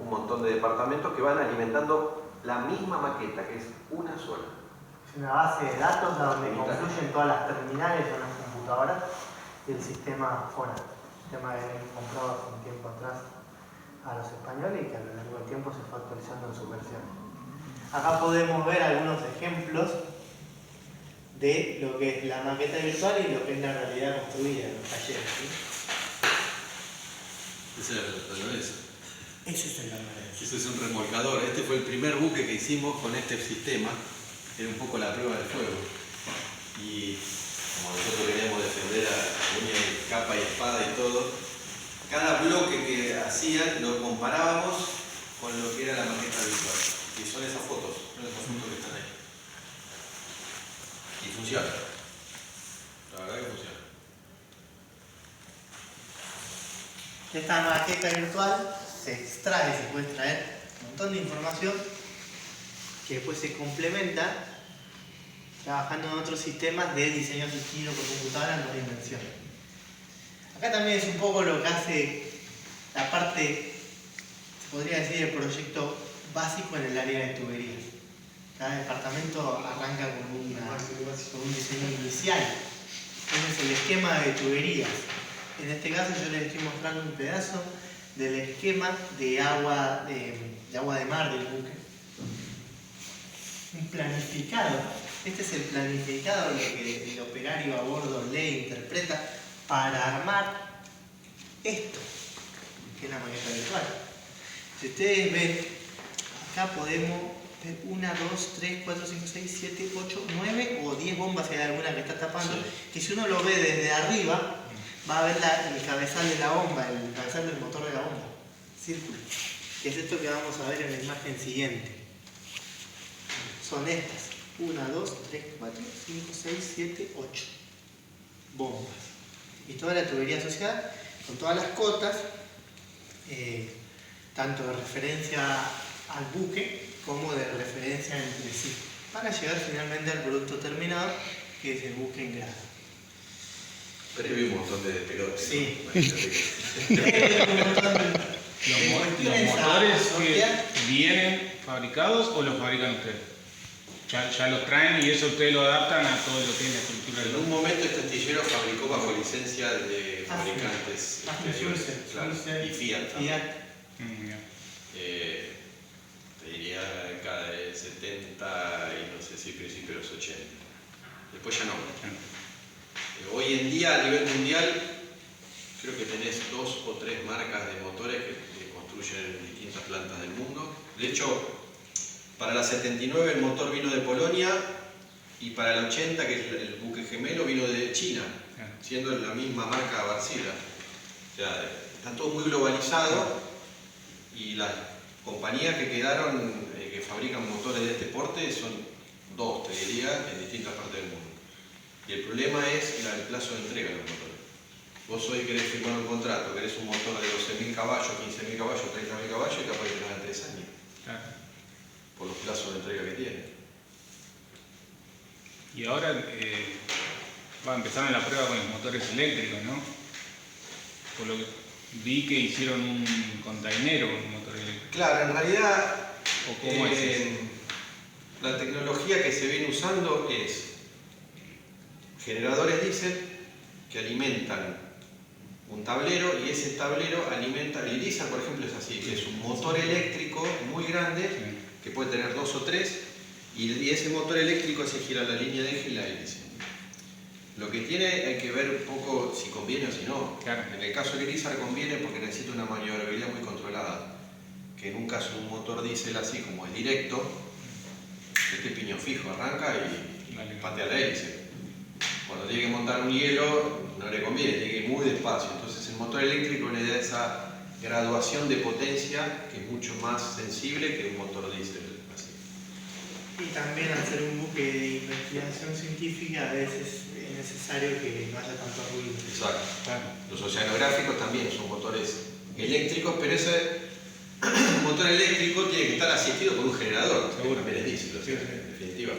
un montón de departamentos que van alimentando la misma maqueta, que es una sola. Es una base de datos donde confluyen todas las terminales o las computadoras del sistema FONA, sistema que hemos comprado hace un tiempo atrás a los españoles y que a lo largo del tiempo se fue actualizando en su versión. Acá podemos ver algunos ejemplos de lo que es la maqueta virtual y lo que es la realidad construida en los talleres, ¿sí? Esa es la naturaleza. Ese es el naturaleza. Ese es un remolcador. Este fue el primer buque que hicimos con este sistema. Era un poco la prueba del fuego. Y como nosotros queríamos defender a uña y capa y espada y todo, cada bloque que hacían lo comparábamos con lo que era la maqueta virtual. Y son esas fotos que están ahí. Y funciona. La verdad que funciona. Esta maqueta virtual se extrae, se puede extraer un montón de información que después se complementa trabajando en otros sistemas de diseño asistido por computadora en 2 dimensiones. Acá también es un poco lo que hace la parte, se podría decir, el proyecto básico en el área de tuberías. Cada departamento arranca con un diseño inicial. Ese es el esquema de tuberías. En este caso yo les estoy mostrando un pedazo del esquema de agua de mar del buque. Un planificado. Este es el planificado, lo que el operario a bordo lee, interpreta para armar esto, que es la maqueta virtual. Si ustedes ven, acá podemos ver 1, 2, 3, 4, 5, 6, 7, 8, 9 o 10 bombas, si hay alguna que está tapando, sí. Que si uno lo ve desde arriba, va a ver el cabezal de la bomba, el cabezal del motor de la bomba, círculo, que es esto que vamos a ver en la imagen siguiente. Son estas, 1, 2, 3, 4, 5, 6, 7, 8 bombas. Y toda la tubería asociada con todas las cotas, tanto de referencia al buque como de referencia entre sí, para llegar finalmente al producto terminado, que es el buque en grado. Pero vi un montón de pelotas. Sí. ¿Los motores que vienen fabricados o los fabrican ustedes? Ya los traen y eso ustedes lo adaptan a todo lo que es la estructura del En un momento este astillero fabricó bajo licencia de fabricantes claro, y Fiat también. Te diría cada 70 y no sé si principios de los 80. Después ya no. Hoy en día a nivel mundial creo que tenés 2 o 3 marcas de motores que construyen en distintas plantas del mundo. De hecho, para la 79 el motor vino de Polonia y para el 80, que es el buque gemelo, vino de China, siendo la misma marca Wärtsilä. O sea, está todo muy globalizado y las compañías que quedaron, que fabrican motores de este porte, son 2, te diría, en distintas partes del mundo. Y el problema es el plazo de entrega de los motores. Vos hoy querés firmar un contrato, querés un motor de 12.000 caballos, 15.000 caballos, 30.000 caballos y capaz que te dan 3 años. Claro. Por los plazos de entrega que tiene. Y ahora empezaron la prueba con los motores eléctricos, ¿no? Por lo que vi que hicieron un containero con un motor eléctrico. Claro, en realidad ¿O cómo es eso? la tecnología que se viene usando es generadores diésel que alimentan un tablero y ese tablero alimenta, el diésel por ejemplo es así, que es un motor eléctrico muy grande que puede tener 2 o 3 y ese motor eléctrico hace girar la línea de eje y la hélice. Lo que tiene hay que ver un poco si conviene o si no. Claro. En el caso del Irizar conviene porque necesita una maniobrabilidad muy controlada. Que en un caso de un motor diésel así como es directo, este piñón fijo arranca y patea la hélice. Cuando tiene que montar un hielo no le conviene, tiene que ir muy despacio. Entonces el motor eléctrico le da esa graduación de potencia que es mucho más sensible que un motor diésel. Y también hacer un buque de investigación científica a veces es necesario que no haya tanto ruido. Exacto. Claro. Los oceanográficos también son motores eléctricos, pero ese motor eléctrico tiene que estar asistido por un generador. Seguro. También es diésel, en definitiva.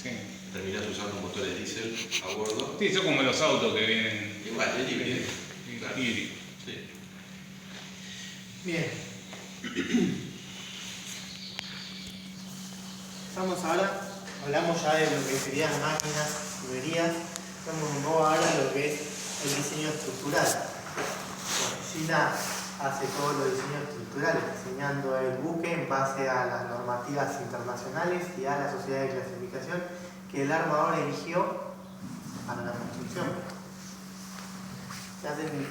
Sí. Terminás usando motores diésel a bordo. Sí, son como los autos que vienen. Igual, es híbrido. Claro. Híbrido. Sí. Bien. Estamos ahora, hablamos ya de lo que serían máquinas, tuberías, estamos un poco ahora en lo que es el diseño estructural. La oficina hace todos los diseños estructurales, diseñando el buque en base a las normativas internacionales y a la sociedad de clasificación que el armador eligió para la construcción. Se hacen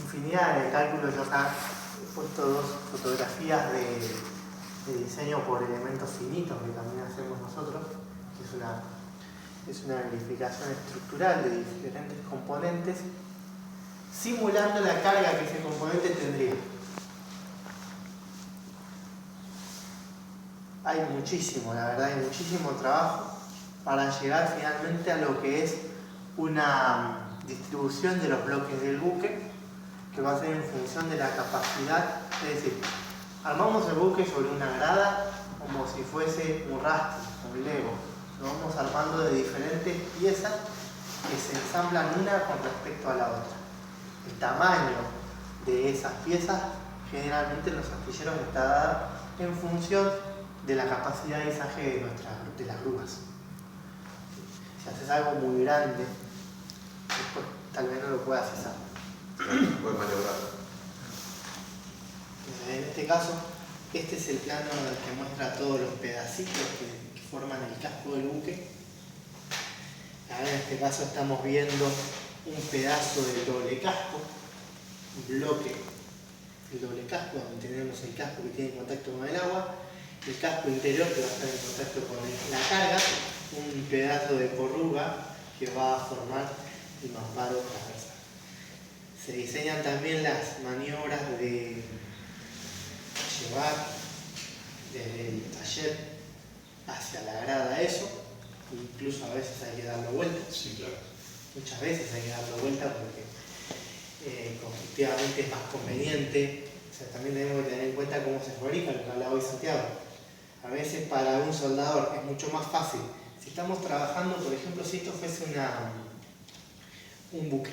infinidad de cálculos, yo acá he puesto 2 fotografías de diseño por elementos finitos que también hacemos nosotros, que es una verificación estructural de diferentes componentes, simulando la carga que ese componente tendría. Hay muchísimo, la verdad, hay muchísimo trabajo para llegar finalmente a lo que es una distribución de los bloques del buque que va a ser en función de la capacidad, es decir, armamos el buque sobre una grada como si fuese un rastro, un Lego. Lo vamos armando de diferentes piezas que se ensamblan una con respecto a la otra. El tamaño de esas piezas generalmente en los astilleros está dado en función de la capacidad de izaje de las grúas. Si haces algo muy grande, después tal vez no lo puedas izar. Puedes maniobrar. En este caso, este es el plano que muestra todos los pedacitos que forman el casco del buque. Ahora en este caso estamos viendo un pedazo de doble casco, un bloque del doble casco, donde tenemos el casco que tiene contacto con el agua, el casco interior que va a estar en contacto con la carga, un pedazo de corruga que va a formar el mamparo transversal. Se diseñan también las maniobras de llevar desde el taller hacia la grada eso, incluso a veces hay que darlo vuelta. Sí, claro. Muchas veces hay que darlo vuelta porque constructivamente es más conveniente. O sea, también tenemos que tener en cuenta cómo se fabrica, lo que hablaba hoy Santiago. A veces para un soldador es mucho más fácil. Si estamos trabajando, por ejemplo, si esto fuese un buque,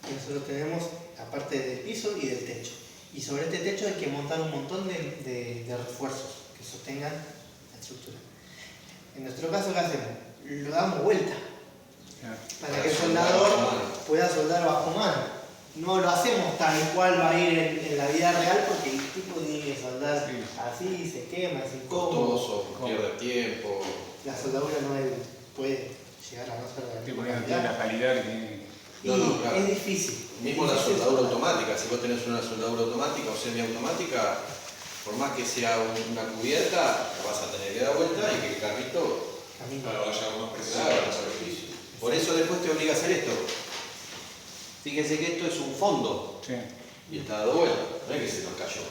y nosotros tenemos la parte del piso y del techo. Y sobre este techo hay que montar un montón de refuerzos que sostengan la estructura. En nuestro caso, ¿qué hacemos? Lo damos vuelta para que el soldador pueda soldar bajo mano. No lo hacemos tal cual va a ir en la vida real porque el tipo tiene que soldar así, se quema, es incómodo. Costoso, pierde tiempo. La soldadura no puede llegar a no ser de la tiene la calidad que tiene. Y claro, es difícil. Mismo la soldadura automática, si vos tenés una soldadura automática o semiautomática, por más que sea una cubierta, vas a tener que dar vuelta y que el carrito vaya más presión. Por eso después te obliga a hacer esto. Fíjense que esto es un fondo. Sí. Y está dado vuelta, no es que se nos cayó.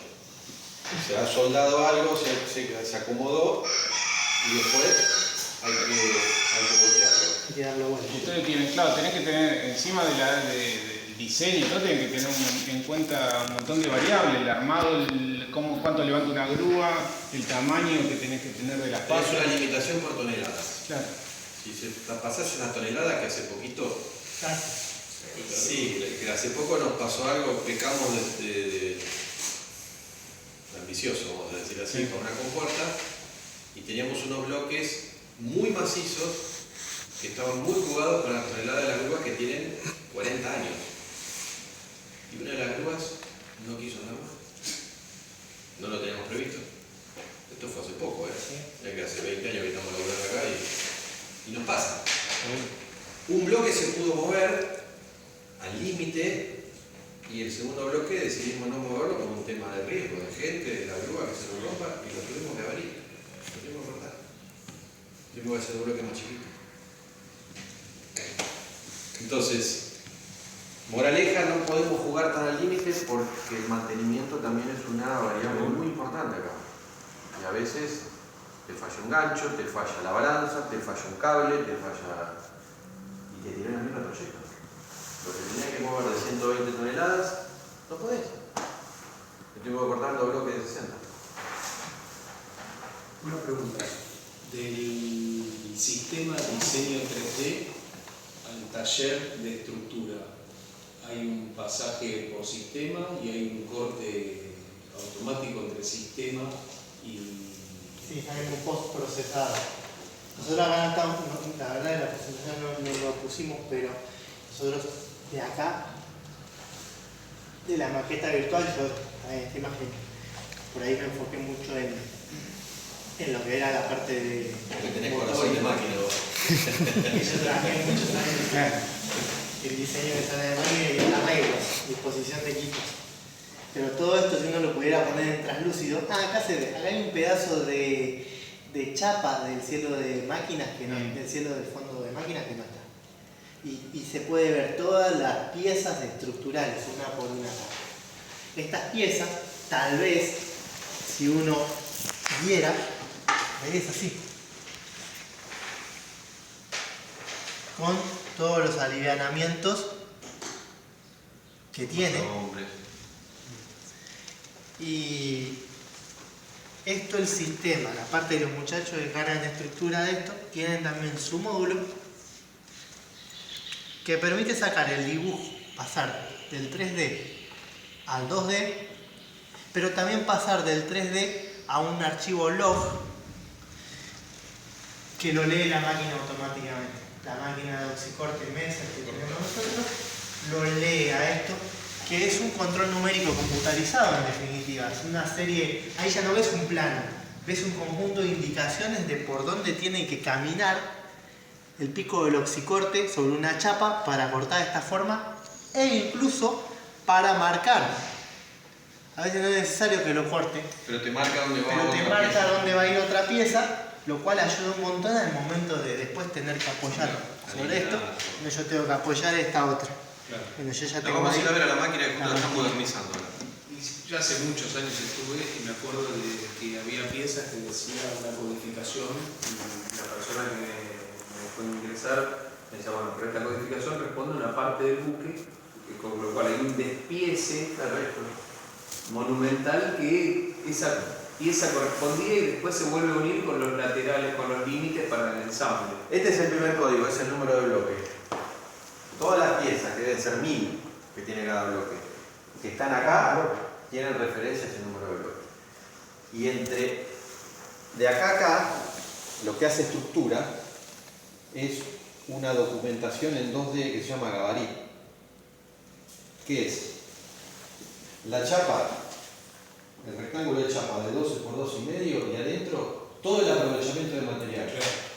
Se ha soldado algo, se acomodó y después hay que voltearlo. Hay que darlo vuelta. Ustedes tienen, claro, tenés que tener encima del diseño, ¿no? Tienen que tener en cuenta un montón de variables, el armado, cuánto levanta una grúa, el tamaño que tenés que tener de las Es una patas. limitación por tonelada. Claro. Si se pasase una tonelada, que hace poquito, sí, que hace poco nos pasó algo, pecamos de ambicioso, vamos a decir así, con una compuerta, y teníamos unos bloques muy macizos que estaban muy jugados para la tonelada de las grúas que tienen 40 años. Y una de las grúas no quiso nada más. No lo teníamos previsto. Esto fue hace poco, ya que hace 20 años que estamos laburando acá y nos pasa. Un bloque se pudo mover al límite y el segundo bloque decidimos no moverlo por un tema de riesgo, de gente, de la grúa que se nos rompa y lo tuvimos que abrir. Lo tuvimos que cortar. Tuvimos que hacer un bloque más chiquito. Entonces, moraleja, no podemos jugar tan al límite porque el mantenimiento también es una variable muy importante acá. Y a veces te falla un gancho, te falla la balanza, te falla un cable, te falla... y te tiran el mismo proyecto. Lo que tenía que mover de 120 toneladas, no podés. Te tengo que cortar los bloques de 60. Una pregunta. Del sistema de diseño 3D al taller de estructura, ¿hay un pasaje por sistema y hay un corte automático entre sistema y...? Sí, hay un post procesado. Nosotros acá estamos, la verdad en la presentación no lo pusimos, pero nosotros de acá, de la maqueta virtual, yo en esta imagen por ahí me enfoqué mucho en lo que era la parte de... Porque tenés corazón de máquina vos. Yo trabajé muchos años en el diseño de sala de máquina y en arreglos, disposición de equipos. Pero todo esto, si uno lo pudiera poner en translúcido, acá se ve, acá hay un pedazo de chapa del cielo de máquinas, que no, del cielo del fondo de máquinas que no está. Y se puede ver todas las piezas estructurales, una por una. Estas piezas, tal vez, si uno viera, es así. Con todos los alivianamientos que tiene. Y esto el sistema, la parte de los muchachos que cargan estructura de esto, tienen también su módulo que permite sacar el dibujo, pasar del 3D al 2D, pero también pasar del 3D a un archivo log que lo lee la máquina automáticamente. La máquina de oxicorte Mesa que tenemos nosotros lo lee a esto, que es un control numérico computarizado en definitiva. Es una serie, ahí ya no ves un plano, ves un conjunto de indicaciones de por dónde tiene que caminar el pico del oxicorte sobre una chapa para cortar de esta forma e incluso para marcar. A veces no es necesario que lo corte, pero te marca dónde va, pero te marca dónde va a ir otra pieza, lo cual ayuda un montón al momento de después tener que apoyar sobre esto. Yo tengo que apoyar esta otra. Claro. Bueno, yo ya tengo vamos a ahí ir a ver a la máquina que justo la están modernizando ahora. Yo hace muchos años estuve y me acuerdo de que había piezas que decía una codificación y la persona que me fue a ingresar me decía, bueno, pero esta codificación responde a una parte del buque, con lo cual hay un despiece monumental que esa pieza correspondía y después se vuelve a unir con los laterales, con los límites para el ensamble. Este es el primer código, es el número de bloque. Todas las piezas, que deben ser 1000 que tiene cada bloque, que están acá, tienen referencia a ese número de bloque. Y entre de acá a acá, lo que hace estructura es una documentación en 2D que se llama gabarit. ¿Qué es? La chapa, el rectángulo de chapa de 12 por 2,5 y adentro todo el aprovechamiento de material.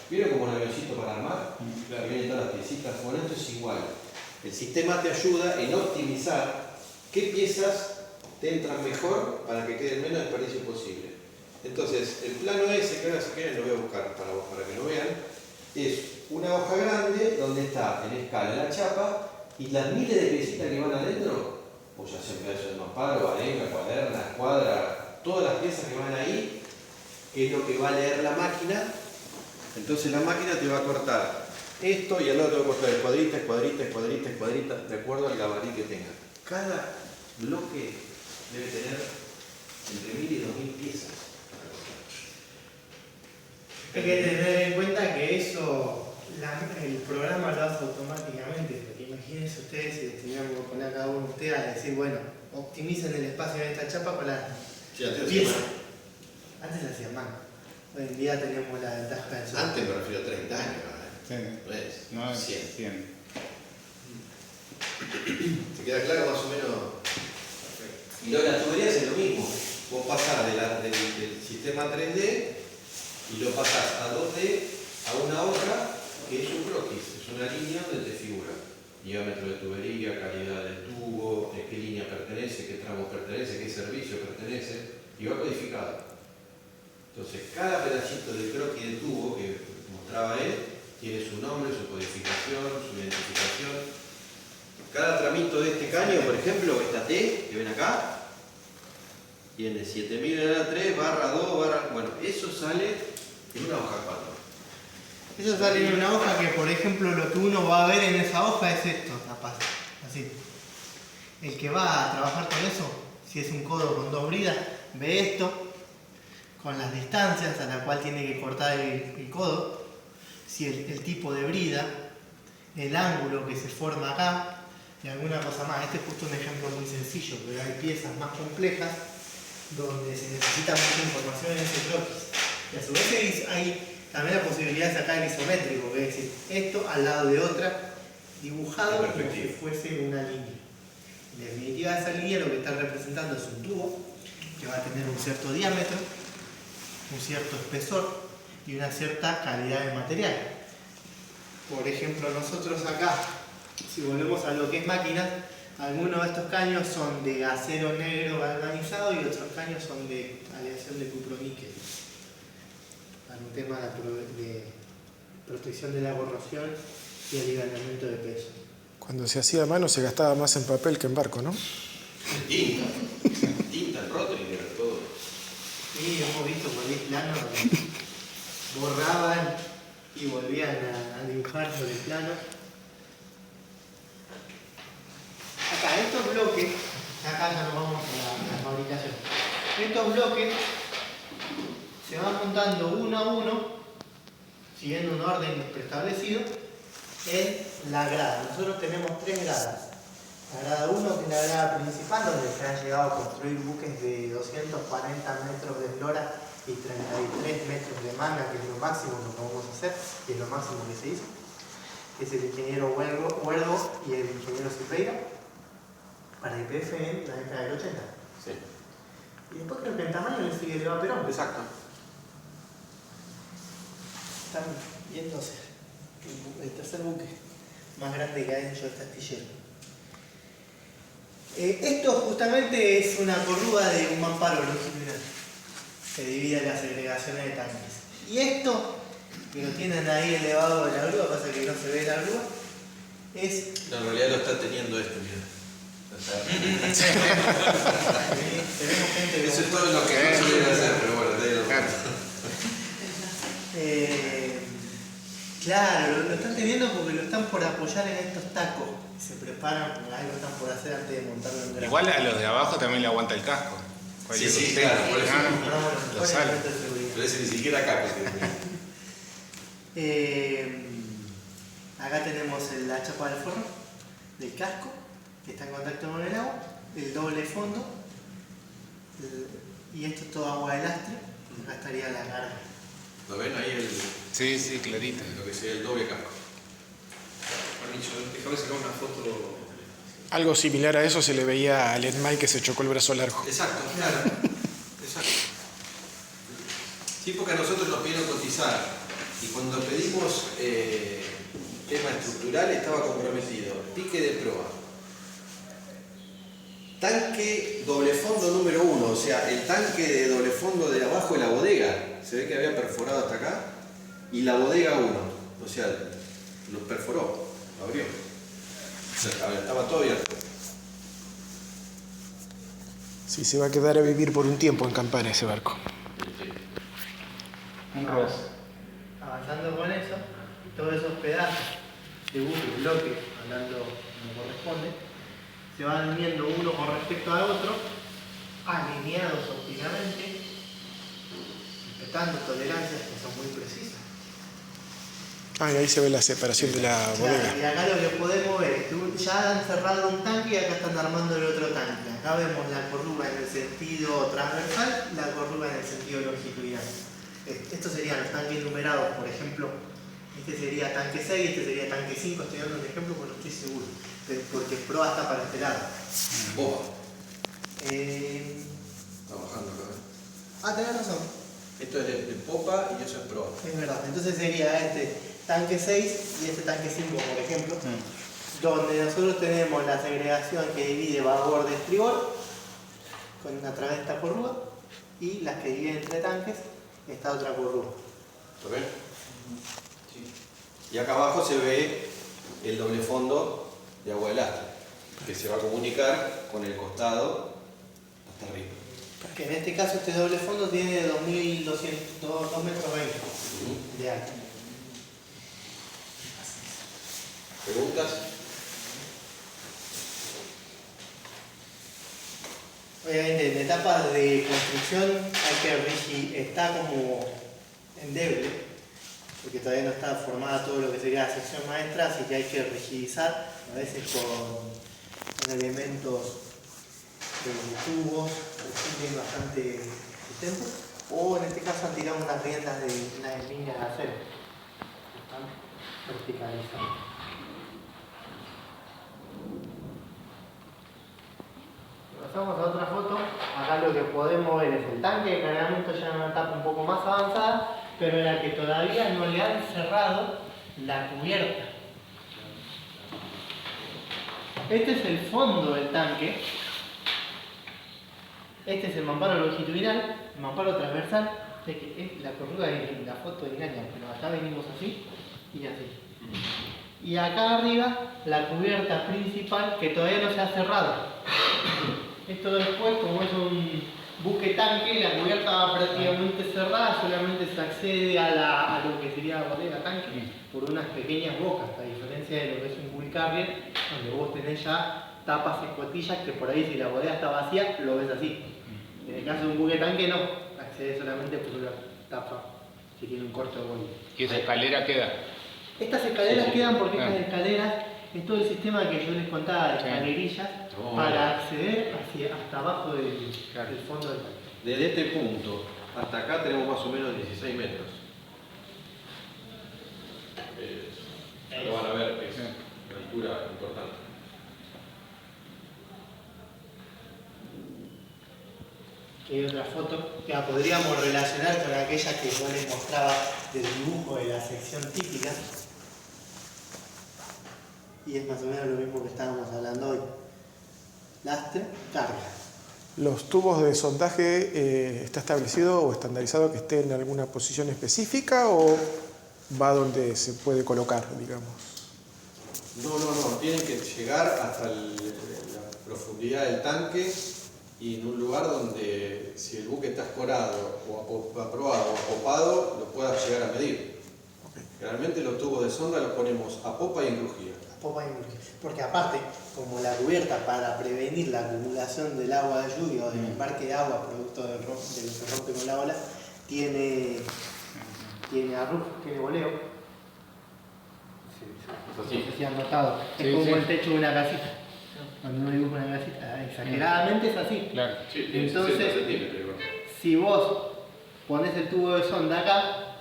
¿Vieron como un avioncito para armar? Que vienen todas las piecitas. Bueno, esto es igual. El sistema te ayuda en optimizar qué piezas te entran mejor para que quede el menos desperdicio posible. Entonces, el plano ese, que ahora si quieren lo voy a buscar para que lo vean, es una hoja grande donde está en escala la chapa y las miles de piecitas que van adentro, o ya sea pedazos de mamparo, arenga, cuaderna, escuadra, todas las piezas que van ahí, que es lo que va a leer la máquina. Entonces la máquina te va a cortar esto y al lado te va a cortar escuadrita, escuadrita, escuadrita, escuadrita, de acuerdo al gabarí que tenga. Cada bloque debe tener entre 1000 y 2000 piezas. Hay que tener en cuenta que eso, el programa lo hace automáticamente, porque imagínense ustedes si les teníamos que poner a cada uno de ustedes a decir, bueno, optimicen el espacio de esta chapa con las piezas. Antes se hacía mal. Hoy en día tenemos la ventaja del sol. Antes me refiero a 30 años, Sí. ¿no es? No, 100. ¿Te queda claro más o menos? Y luego las tuberías es lo mismo. Vos pasás del sistema 3D y lo pasás a 2D a una hoja que es un croquis, es una línea donde te figura diámetro de tubería, calidad del tubo, de qué línea pertenece, qué tramo pertenece, qué servicio pertenece, y va codificado. Entonces, cada pedacito de croquis de tubo que mostraba él tiene su nombre, su codificación, su identificación. Cada tramito de este caño, por ejemplo, esta T que ven acá, tiene 7000-3, /2, bueno, eso sale en una hoja 4. Eso sale en una hoja que, por ejemplo, lo que uno va a ver en esa hoja es esto, capaz, así. El que va a trabajar con eso, si es un codo con 2 bridas, ve esto, con las distancias a la cual tiene que cortar el codo, si el tipo de brida, el ángulo que se forma acá, y alguna cosa más. Este es justo un ejemplo muy sencillo, pero hay piezas más complejas donde se necesita mucha información en ese croquis. Y a su vez hay también la posibilidad de sacar el isométrico, que es decir, esto al lado de otra, dibujado como si fuese una línea. En definitiva, esa línea lo que está representando es un tubo que va a tener un cierto diámetro, un cierto espesor y una cierta calidad de material. Por ejemplo, nosotros acá, si volvemos a lo que es máquinas, algunos de estos caños son de acero negro galvanizado y otros caños son de aleación de cuproníquel, para un tema de protección de la corrosión y aliviamiento de peso. Cuando se hacía a mano se gastaba más en papel que en barco, ¿no? Tinta, el Rotring era todo. Sí, hemos visto por ahí planos donde borraban y volvían a dibujar sobre el plano. Acá, estos bloques, acá ya nos vamos a la fabricación. Estos bloques se van montando uno a uno, siguiendo un orden preestablecido, en la grada. Nosotros tenemos 3 gradas. La grada 1, que es la grada principal, donde se han llegado a construir buques de 240 metros de eslora y 33 metros de manga, que es lo máximo que podemos hacer, que es lo máximo que se hizo, que es el ingeniero Huergo y el ingeniero Silveira, para IPF en la década del 80. Sí. Y después creo que en tamaño le sigue el Eva Perón. Exacto. Están viéndose el tercer buque más grande que ha hecho este astillero. Esto justamente es una corruga de un mamparo longitudinal que divide las segregaciones de tanques. Y esto, que lo tienen ahí elevado de la grúa, pasa que no se ve la grúa, es... No, en realidad lo está teniendo esto, mira. Tenemos gente que... Eso es todo lo que no se debe hacer, pero bueno, te digo. Claro, lo están teniendo porque lo están por apoyar en estos tacos. Se preparan, algo están por hacer antes de montarlo en grado. Igual a los de abajo también le aguanta el casco. Sí, sí, claro, por eso lo sale. Pero ese ni siquiera acá. Acá tenemos la chapa del forro, del casco, que está en contacto con el agua, el doble fondo, y esto es todo agua de lastre. Acá estaría la carga. ¿Lo ven ahí el...? Sí, sí, clarito. Lo que sería el doble casco. Déjame sacar una foto. Algo similar a eso se le veía al Edmay que se chocó el brazo largo. Exacto, claro. Exacto. Sí, porque a nosotros nos pidieron cotizar. Y cuando pedimos tema estructural estaba comprometido. Pique de proa. Tanque doble fondo número 1. O sea, el tanque de doble fondo de abajo de la bodega. Se ve que había perforado hasta acá. Y la bodega 1. O sea, lo perforó. Lo abrió. O sea, estaba todo abierto. Sí, se va a quedar a vivir por un tiempo en Campana ese barco. Un ross. Avanzando con eso, todos esos pedazos de buque, bloques, hablando como corresponde, se van viendo uno con respecto al otro, alineados ópticamente, respetando tolerancias que son muy precisas. Ah, y ahí se ve la separación de la bodega. Claro, y acá lo que podemos ver es que ya han cerrado un tanque y acá están armando el otro tanque. Acá vemos la corruga en el sentido transversal y la corruga en el sentido longitudinal. Estos serían los tanques numerados, por ejemplo, este sería tanque 6, este sería tanque 5, estoy dando un ejemplo porque no estoy seguro, porque proa está para este lado. Boba. Está bajando acá. Ah, tenés razón. Esto es de popa y eso es proa. Es verdad, entonces sería este tanque 6 y este tanque 5, por ejemplo, donde nosotros tenemos la segregación que divide babor de estribor a través de esta corruga y las que dividen entre tanques esta otra corruga. ¿Lo ven? Sí. Y acá abajo se ve el doble fondo de agua de lastre, que se va a comunicar con el costado hasta arriba. Que en este caso este doble fondo tiene 2.200 metros 20 de alto. ¿Preguntas? Obviamente en etapas de construcción hay que está como endeble, porque todavía no está formada todo lo que sería la sección maestra, así que hay que rigidizar, a veces con elementos de tubos, que bastante resistentes, o en este caso han tirado unas riendas de unas líneas de acero, están verticalizadas. Pasamos a otra foto. Acá lo que podemos ver es el tanque de cargamento ya en una etapa un poco más avanzada, pero en la que todavía no le han cerrado la cubierta. Este es el fondo del tanque. Este es el mamparo longitudinal, el mamparo transversal. La corruga de la foto engaña, pero acá venimos así y así. Y acá arriba la cubierta principal que todavía no se ha cerrado. Esto después, como es un buque tanque, la cubierta va prácticamente cerrada, solamente se accede a lo que sería la bodega tanque por unas pequeñas bocas, a diferencia de lo que es un bull carrier, donde vos tenés ya tapas escotillas que por ahí si la bodega está vacía, lo ves así. En el caso de un buque tanque no, accede solamente por una tapa que tiene un corto de bola. ¿Y esa escalera queda? Estas escaleras quedan porque estas escaleras es todo el sistema que yo les contaba de escalerillas para acceder hasta abajo del fondo del tanque. Desde este punto hasta acá tenemos más o menos 16 metros. Lo van a ver, es una altura importante. Aquí hay otra foto que la podríamos relacionar con aquella que yo les mostraba del dibujo de la sección típica. Y es más o menos lo mismo que estábamos hablando hoy. Lastre, carga. ¿Los tubos de sondaje está establecido o estandarizado que esté en alguna posición específica o va donde se puede colocar, digamos? No, tienen que llegar hasta la profundidad del tanque y en un lugar donde si el buque está escorado o aprobado o apopado lo puedas llegar a medir. Generalmente los tubos de sonda los ponemos a popa y en crujía. Porque aparte, como la cubierta para prevenir la acumulación del agua de lluvia o del embarque de agua producto de lo que rompe con la ola, tiene arruf, tiene voleo. No sé si han notado. Es como el techo de una casita. Cuando uno dibuja una casita, exageradamente es así. Claro. Entonces, si vos pones el tubo de sonda acá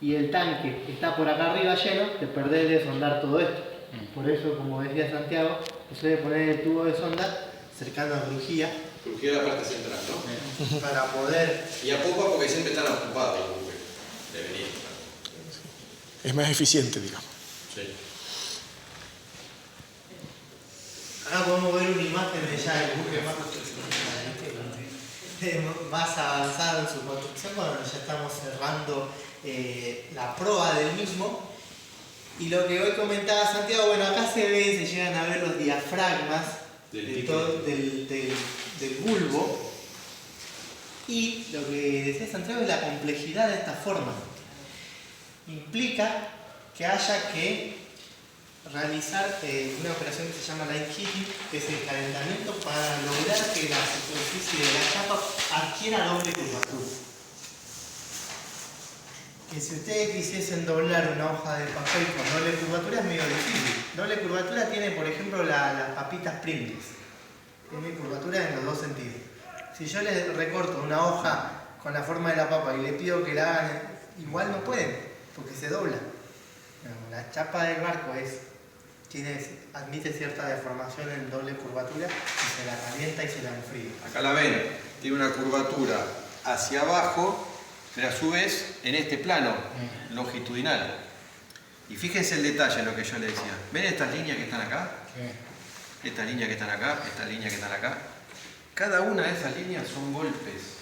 y el tanque está por acá arriba lleno, te perdés de sondar todo esto. Por eso, como decía Santiago, se suele poner el tubo de sonda cercano a crujía. Crujía es la parte central, ¿no? Para poder... Y a popa porque siempre están ocupados los buques. Deberían estar. Es más eficiente, digamos. Sí. Acá podemos ver una imagen de ya el buque más avanzado en su construcción, cuando ya estamos cerrando la proa del mismo. Y lo que hoy comentaba Santiago, bueno, acá se llegan a ver los diafragmas del bulbo. Y lo que decía Santiago es la complejidad de esta forma. Implica que haya que realizar una operación que se llama line heating, que es el calentamiento para lograr que la superficie de la chapa adquiera doble curvatura. Que si ustedes quisiesen doblar una hoja de papel con doble curvatura es medio difícil. Doble curvatura tiene, por ejemplo, las papitas Pringles. Tiene curvatura en los dos sentidos. Si yo les recorto una hoja con la forma de la papa y le pido que la hagan igual, no pueden, porque se dobla. La chapa del barco admite cierta deformación en doble curvatura y se la calienta y se la enfría. Acá la ven, tiene una curvatura hacia abajo, pero a su vez en este plano longitudinal. Y fíjense el detalle en lo que yo les decía. ¿Ven estas líneas que están acá? Estas líneas que están acá, estas líneas que están acá. Cada una de esas líneas son golpes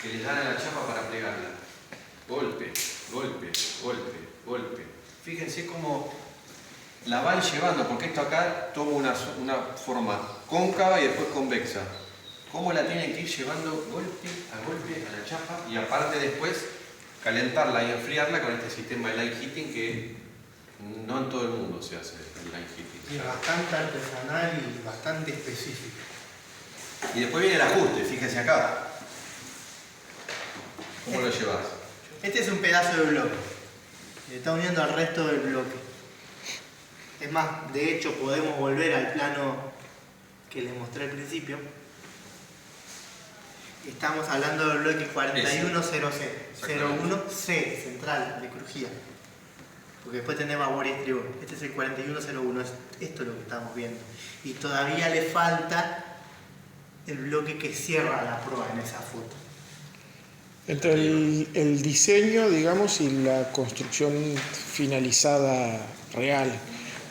que le dan a la chapa para plegarla. Golpe, golpe, golpe, golpe. Fíjense cómo la van llevando, porque esto acá toma una forma cóncava y después convexa. Cómo la tienen que ir llevando golpe a la chapa y aparte después calentarla y enfriarla con este sistema de line heating que no en todo el mundo se hace el line heating. Es bastante artesanal y bastante específico. Y después viene el ajuste, fíjense acá. ¿Cómo lo llevas? Este es un pedazo de bloque. Le está uniendo al resto del bloque. Es más, de hecho podemos volver al plano que les mostré al principio. Estamos hablando del bloque 4101C, central de crujía. Porque después tenemos vapor y estribor. Este es el 4101, esto es lo que estamos viendo. Y todavía le falta el bloque que cierra la proa en esa foto. Entre el diseño, digamos, y la construcción finalizada real,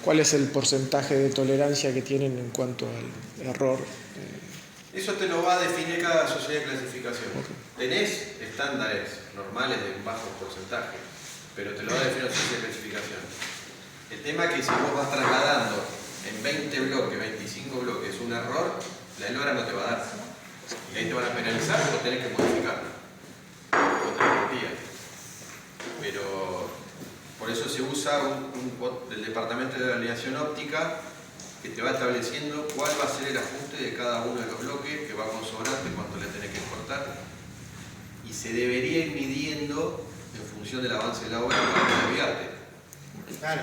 ¿cuál es el porcentaje de tolerancia que tienen en cuanto al error? Eso te lo va a definir cada sociedad de clasificación. Tenés estándares normales de un bajo porcentaje, pero te lo va a definir la sociedad de clasificación. El tema es que si vos vas trasladando en 20 bloques, 25 bloques un error, la LORA no te va a dar. Y ahí te van a penalizar o tenés que modificarlo. Pero por eso se usa el departamento de alineación óptica que te va estableciendo cuál va a ser el ajuste de cada uno de los bloques, que va con sobrante, cuánto le tenés que cortar, y se debería ir midiendo en función del avance de la obra para no desviarte. Claro.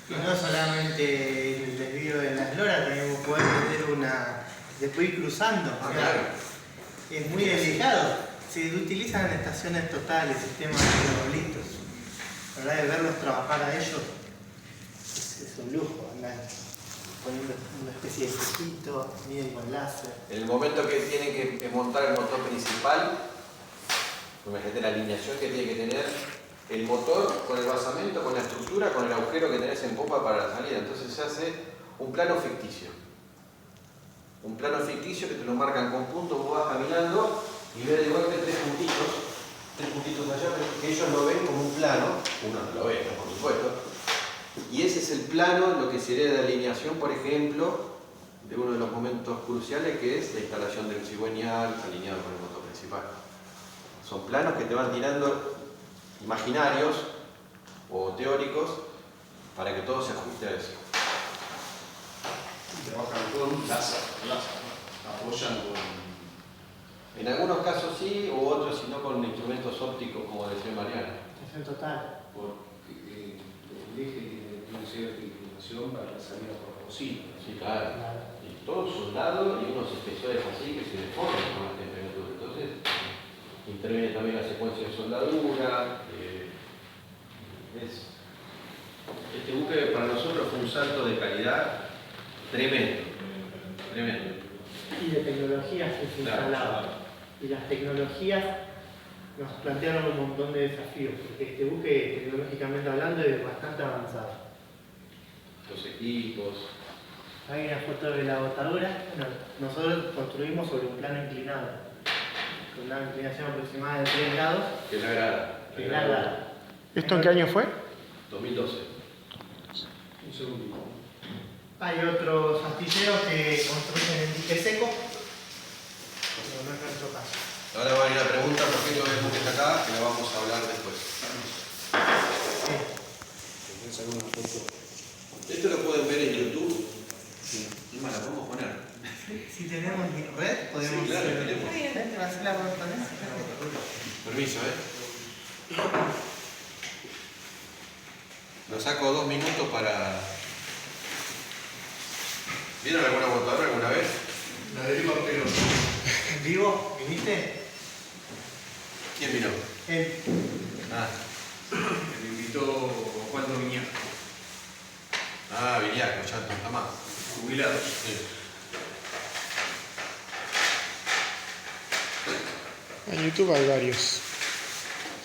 Y no solamente el desvío de las loras, tenemos que poder meter después ir cruzando. Claro. Es muy delicado. Se utilizan en estaciones totales, sistemas de roblitos. La verdad de verlos trabajar a ellos es un lujo, andar poniendo una especie de espejito, miden con láser. En el momento que tienen que montar el motor principal, imagínate la alineación que tiene que tener el motor con el basamento, con la estructura, con el agujero que tenés en popa para la salida. Entonces se hace un plano ficticio. Un plano ficticio que te lo marcan con puntos, vos vas caminando y ves de golpe tres puntitos allá, que ellos lo ven como un plano, uno no lo ve, por supuesto, y ese es el plano, lo que sería de alineación, por ejemplo, de uno de los momentos cruciales, que es la instalación del cigüeñal alineado con el motor principal. Son planos que te van tirando imaginarios o teóricos para que todo se ajuste a eso. Trabajan con láser, apoyan con... En algunos casos sí, o otros si no con instrumentos ópticos, como decía Mariana. Es total. Porque el eje tiene cierta inclinación para la salida por la bocina. Sí, claro. Y todo soldado y unos espesores así que se deforman con la temperatura. Entonces, interviene también la secuencia de soldadura. Este buque para nosotros fue un salto de calidad tremendo. Tremendo. Y de tecnologías que se instalaban. Y las tecnologías nos plantearon un montón de desafíos, porque este buque, tecnológicamente hablando, es bastante avanzado. Los equipos. Hay una foto de la botadura. Bueno, nosotros construimos sobre un plano inclinado, con una inclinación aproximada de 3 grados. Que es la grada. Que es la grada. ¿Esto en qué año fue? 2012. Un segundito. Hay otros astilleros que construyen en dique seco, pero no es nuestro caso. Ahora va a ir la pregunta por qué no hay buques acá, que la vamos a hablar después. Esto lo pueden ver en YouTube. Sí. Y más, la podemos poner. Si tenemos red, podemos... Sí, claro, tenemos. Permiso, Lo saco 2 minutos para... ¿Vieron alguna botadora alguna vez? La de Viva Pero. ¿En vivo? ¿Viniste? ¿Quién vino? Él. Ah. Me invitó Juan Domiñán. Ah, Viriaco, ya no está más. Jubilado. Sí. En YouTube hay varios.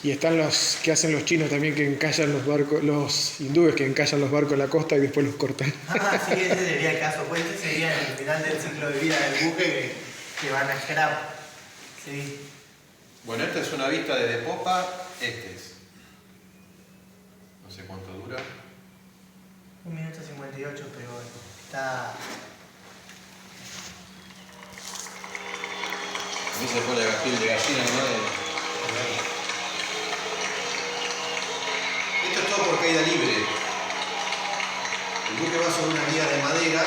Y están los que hacen los chinos también, que encallan los barcos, los hindúes que encallan los barcos en la costa y después los cortan. Ah, sí, ese sería el caso. Pues ese sería el final del ciclo de vida del buque que van a scrap. Sí. Bueno, esta es una vista desde popa. Este es. No sé cuánto dura. 1 minuto 58, pero está... A mí se pone la piel de gallina nomás. Esto es todo por caída libre. El buque va sobre una guía de madera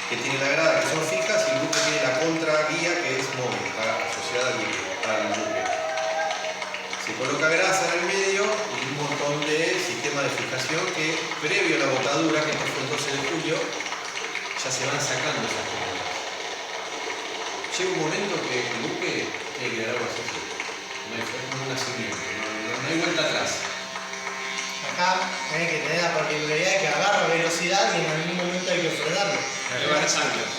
que tiene la grada que son fijas y el buque tiene la contraguía que es móvil, está asociada al buque. Se coloca grasa en el medio y un montón de sistema de fijación que previo a la botadura, que fue el 12 de julio, ya se van sacando esas cosas. Llega un momento que el buque tiene que dar algo así. No hay una siguiente, no hay vuelta atrás. Acá tenés que tener la particularidad de que agarra velocidad y en algún momento hay que frenarlo. Elevar las anclas.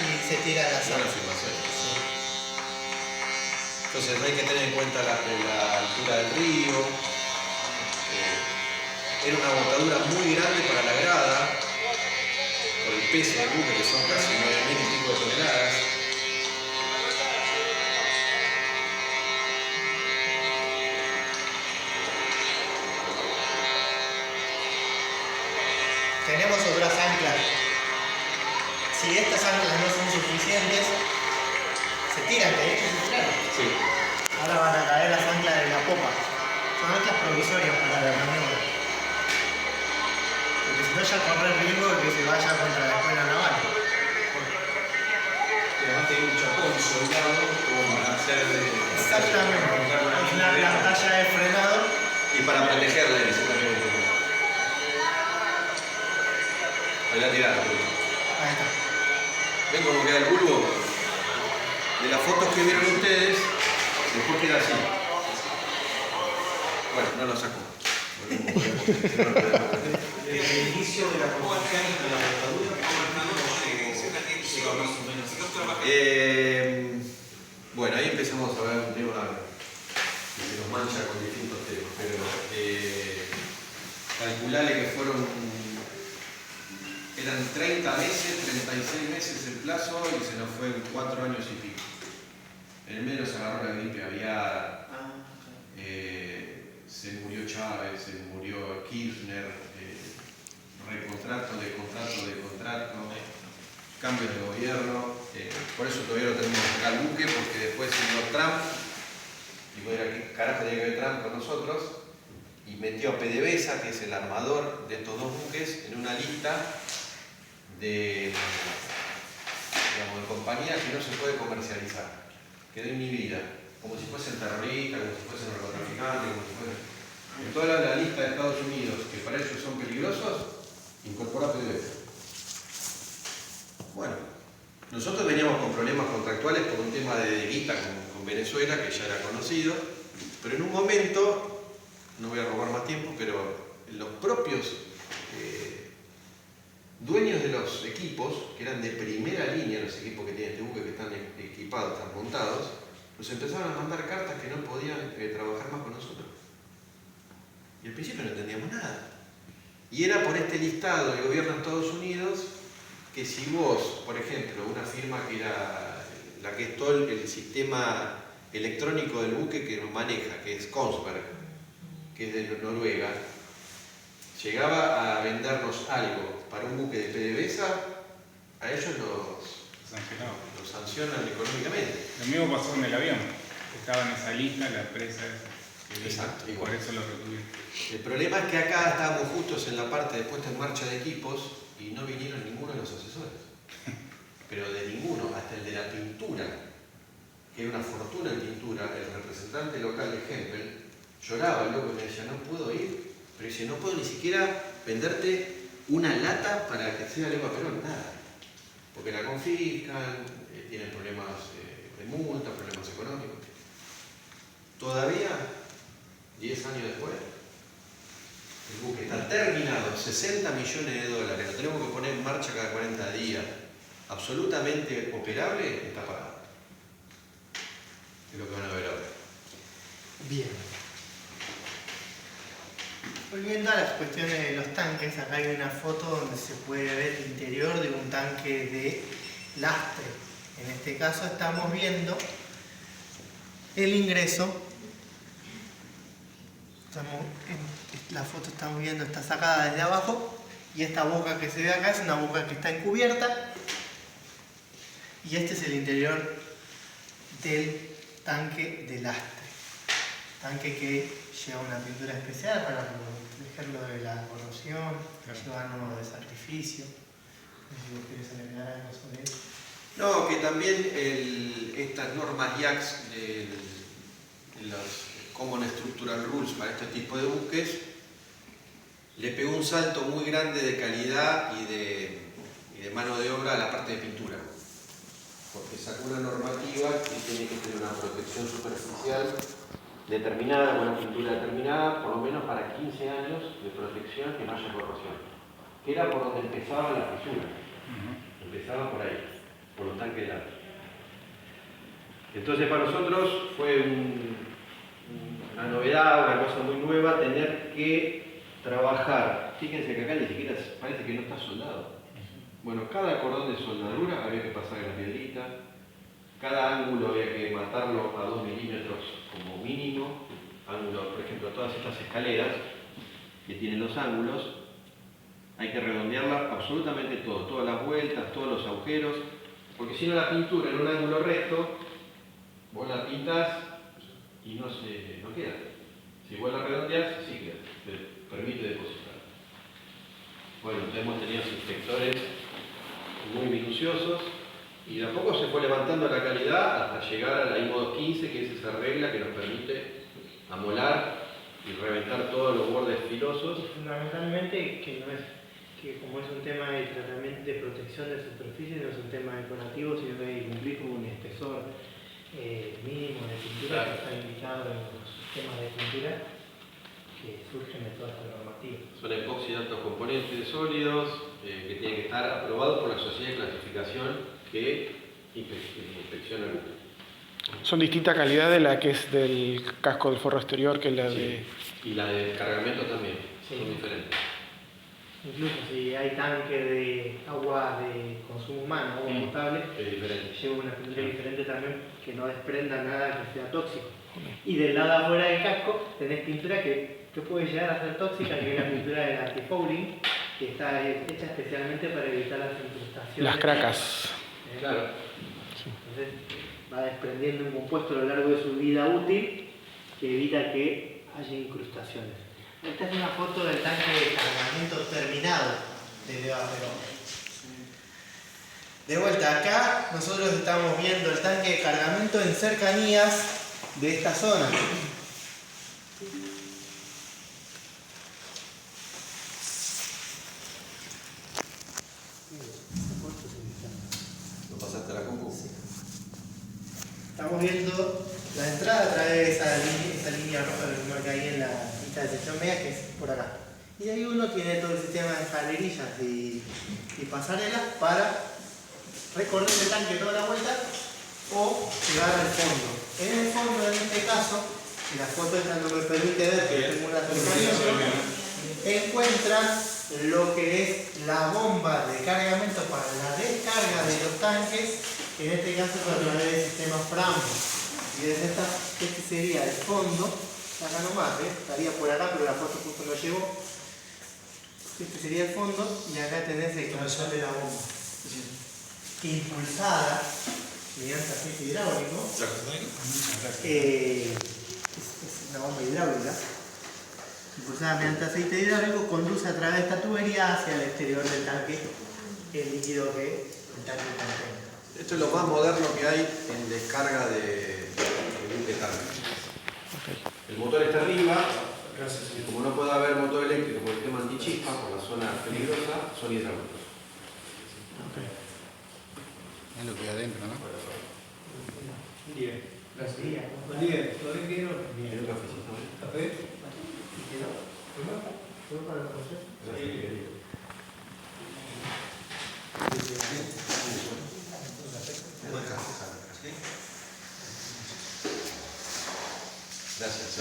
Y se tira la Buena sal. afirmación. Entonces hay que tener en cuenta la altura del río. Era una botadura muy grande para la grada, por el peso del buque, que son casi 9.000 y pico de toneladas. Tenemos otras anclas. Si estas anclas no son suficientes, se tiran, de hecho se tiraron. Sí. Ahora van a caer las anclas de la popa. Son anclas provisorias para la maniobra. Porque si no ya corre el riesgo de que se vaya contra la escuela naval. Además tiene un chapón soldado como para hacer de... Exactamente. Es la talla de frenado. Y para protegerla exactamente. Ahí la tiraron. Ahí está. ¿Ven cómo queda el bulbo? De las fotos que vieron ustedes, después queda así. Bueno, no lo saco. Desde el inicio de la construcción de la botadura, llega más o menos. Bueno, ahí empezamos a ver un tema que nos mancha con distintos temas, pero calculale que eran 30 meses, 36 meses el plazo y se nos fue en 4 años y pico. En el medio se agarró la gripe aviar, se murió Chávez, se murió Kirchner, recontrato, de contrato, cambios de gobierno. Por eso todavía no tenemos acá el buque, porque después vino Trump, y bueno, ¿qué carajo tiene que ver Trump con nosotros? Y metió a PDVSA, que es el armador de estos 2 buques, en una lista de compañías que no se puede comercializar. Quedó inhibida, como si fuesen terroristas, como si fuesen narcotraficantes, como si fuesen... En toda la lista de Estados Unidos, que para ellos son peligrosos, incorpora PDVSA. Bueno, nosotros veníamos con problemas contractuales por un tema de guita con Venezuela, que ya era conocido, pero en un momento, no voy a robar más tiempo, pero los propios dueños de los equipos, que eran de primera línea, los equipos que tiene este buque, que están equipados, están montados, nos empezaron a mandar cartas que no podían trabajar más con nosotros. Y al principio no entendíamos nada. Y era por este listado del gobierno de Estados Unidos que si vos, por ejemplo, una firma que era la que es todo el sistema electrónico del buque que nos maneja, que es Kongsberg, que es de Noruega, llegaba a vendernos algo para un buque de PDVSA, a ellos los sancionan económicamente. Lo mismo pasó con el avión. Estaba en esa lista, la empresa esa. Exacto, y por eso lo retuvieron. El problema es que acá estábamos justos en la parte de puesta en marcha de equipos y no vinieron ninguno de los asesores. Pero de ninguno, hasta el de la pintura, que era una fortuna en pintura, el representante local de Hempel lloraba, loco, y me decía, no puedo ir, pero dice, no puedo ni siquiera venderte una lata para que sea lengua Perón, nada. Porque la confiscan, tienen problemas de multa, problemas económicos. Todavía, 10 años después, el buque está terminado, 60 millones de dólares, lo tenemos que poner en marcha cada 40 días, absolutamente operable, está parado. Es lo que van a ver ahora. Bien. Volviendo a las cuestiones de los tanques, acá hay una foto donde se puede ver el interior de un tanque de lastre. En este caso estamos viendo el ingreso. La foto estamos viendo, está sacada desde abajo, y esta boca que se ve acá es una boca que está encubierta, y este es el interior del tanque de lastre. Tanque que lleva una pintura especial para protegerlo de la corrosión, lleva uno de sacrificio. No sé si vos querés agregar algo sobre eso. No, que también estas normas IACS, los Common Structural Rules para este tipo de buques, le pegó un salto muy grande de calidad y de mano de obra a la parte de pintura. Porque sacó una normativa que tiene que tener una protección superficial determinada, una pintura determinada, por lo menos para 15 años de protección que no haya corrosión. Que era por donde empezaba la fisura. Empezaba por ahí, por los tanques de lastre. Entonces para nosotros fue una novedad, una cosa muy nueva, tener que trabajar. Fíjense que acá ni siquiera parece que no está soldado. Bueno, cada cordón de soldadura había que pasar en la piedrita, cada ángulo había que matarlo a 2 milímetros como mínimo. Ángulo, por ejemplo, todas estas escaleras que tienen los ángulos, hay que redondearlas absolutamente todo, todas las vueltas, todos los agujeros, porque si no la pintura en un ángulo recto, vos la pintás y no queda. Si vos la redondeás, sí queda, te permite depositar. Bueno, entonces hemos tenido inspectores muy minuciosos y de a poco se fue levantando la calidad hasta llegar a la I-MOD 15, que es esa regla que nos permite amolar y reventar todos los bordes filosos. Fundamentalmente que como es un tema de tratamiento, de protección de superficie, no es un tema decorativo, sino que hay que cumplir con un espesor mínimo de pintura, que está indicado en los sistemas de pintura que surgen de toda esta normativa. Son epoxi de altos componentes sólidos que tienen que estar aprobados por la sociedad de clasificación que inspecciona el buque. Son distinta calidad de la que es del casco del forro exterior que la de... Y la de cargamento también, sí, son diferentes. Incluso si hay tanque de agua de consumo humano, agua potable, lleva una pintura diferente también que no desprenda nada que sea tóxico. Y del lado afuera del casco tenés pintura que puede llegar a ser tóxica, que es la pintura del antifouling, que está hecha especialmente para evitar las incrustaciones. Las cracas. Claro. Entonces va desprendiendo un compuesto a lo largo de su vida útil que evita que haya incrustaciones. Esta es una foto del tanque de cargamento terminado de Leva Perón. De vuelta, acá nosotros estamos viendo el tanque de cargamento en cercanías de esta zona. ¿Lo pasaste a la compu? Sí. Estamos viendo la entrada a través de esa línea roja que marca ahí en la lista de sección media, que es por acá. Y ahí uno tiene todo el sistema de escalerillas y pasarelas para recorrer el tanque toda la vuelta o llegar al fondo. En el fondo, en este caso, y la foto esta no me permite ver que tengo una cercanía, encuentran lo que es la bomba de cargamento para la descarga de los tanques, que en este caso es a través del sistema FRAM. Y desde este sería el fondo, acá nomás, estaría por acá, pero la foto justo no llegó. Este sería el fondo y acá tenés el cabezal de la bomba. Que impulsada mediante aceite hidráulico. Es una bomba hidráulica. Impulsada mediante aceite hidráulico, conduce a través de esta tubería hacia el exterior del tanque el líquido que el tanque contenga. Esto es lo más moderno que hay en descarga de buque tanque. El motor está arriba, y como no puede haber motor eléctrico por el tema antichispa, por la zona peligrosa, son hidráulicos. Es lo que hay adentro, ¿no? Bien, gracias. Bien, ¿todavía quiero? ¿Tiene un cafecito? ¿Café? ¿Fue para el proceso? Gracias.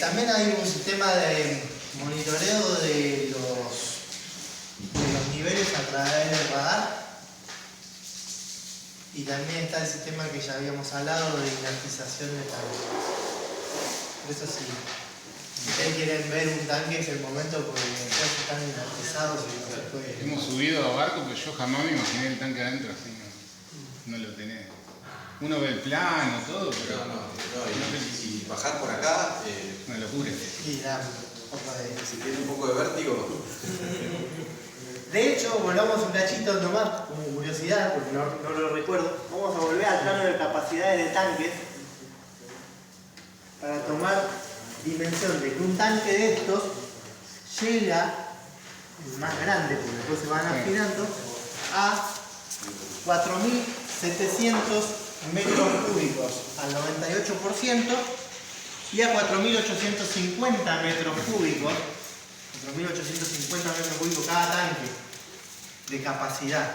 También hay un sistema de monitoreo de los niveles a través del radar. Y también está el sistema que ya habíamos hablado de inertización de tanques. Por eso si ustedes quieren ver un tanque es el momento porque después están inertizados y no se puede. Hemos subido a barco, pero yo jamás me imaginé el tanque adentro así, no lo tenés. Uno ve el plano, todo, pero Y bajar por acá, una locura. Y da un poco de... si tiene un poco de vértigo. De hecho, volvamos un cachito nomás, como curiosidad, porque no lo recuerdo. Vamos a volver al plano de capacidades de tanques para tomar dimensión de que un tanque de estos llega, el más grande, porque después se van afinando, a 4.700 metros cúbicos al 98% y a 4.850 metros cúbicos. 4.850 metros cúbicos cada tanque de capacidad.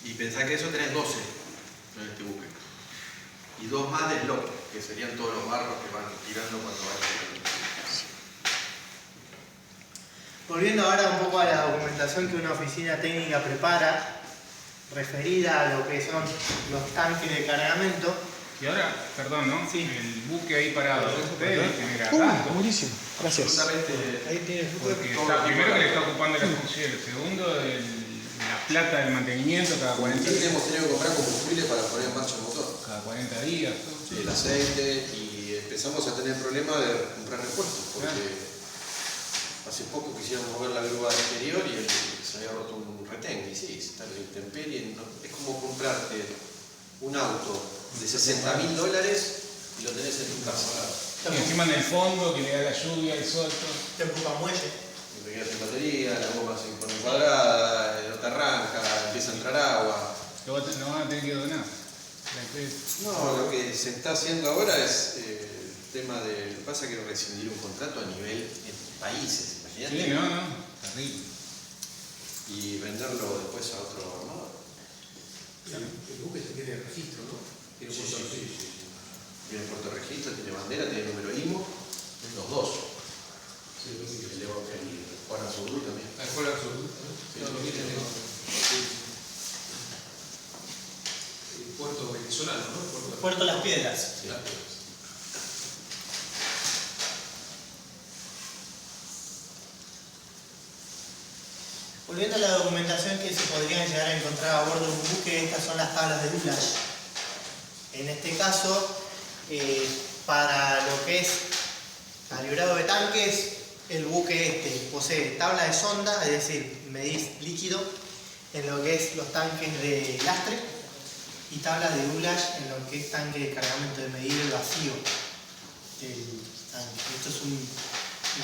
Y pensá que eso tenés 12 en este buque. Y 2 más de slot, que serían todos los barcos que van tirando cuando vayan. Volviendo ahora un poco a la documentación que una oficina técnica prepara, referida a lo que son los tanques de cargamento. Y ahora, perdón, ¿no? Sí. El buque ahí parado, ustedes genera gasto. Buenísimo, gracias. Ahí tienes Porque está, primero que le está ocupando el astillero, segundo la plata del mantenimiento cada 40 Y días. hemos tenido que comprar combustible para poner en marcha el motor. Cada 40 días. Sí, el aceite, y empezamos a tener problemas de comprar repuestos, porque hace poco quisieron mover la grúa al exterior y se había roto un retén. Y sí, está en la intemperie. Es como comprarte un auto de $60.000 y lo tenés en tu casa. Y encima en el fondo, que le da la lluvia, el sol, todo. Te ocupa muelle. Y te quedas sin batería, la goma se pone cuadrada, no te arranca, empieza a entrar agua. No van a tener que donar. No, lo que se está haciendo ahora es el tema de... Lo que pasa es que rescindir un contrato a nivel entre países, imagínate. Sí, no, terrible. Y venderlo después a otro armador. El buque se tiene registro, ¿no? Tiene un Sí. registro. Tiene puerto de registro, tiene bandera, tiene número IMO, los dos. Sí, lo que El de Juan Azurú también. la escuela absoluta, ¿no? Todo lo que tiene el puerto venezolano, ¿no? Puerto Las Piedras. Sí. Volviendo a la documentación que se podrían llegar a encontrar a bordo de un buque, estas son las tablas de Dulage. En este caso, para lo que es calibrado de tanques, el buque posee tabla de sonda, es decir, medís líquido en lo que es los tanques de lastre, y tablas de Dulage en lo que es tanque de cargamento, de medir el vacío del tanque. Esto es un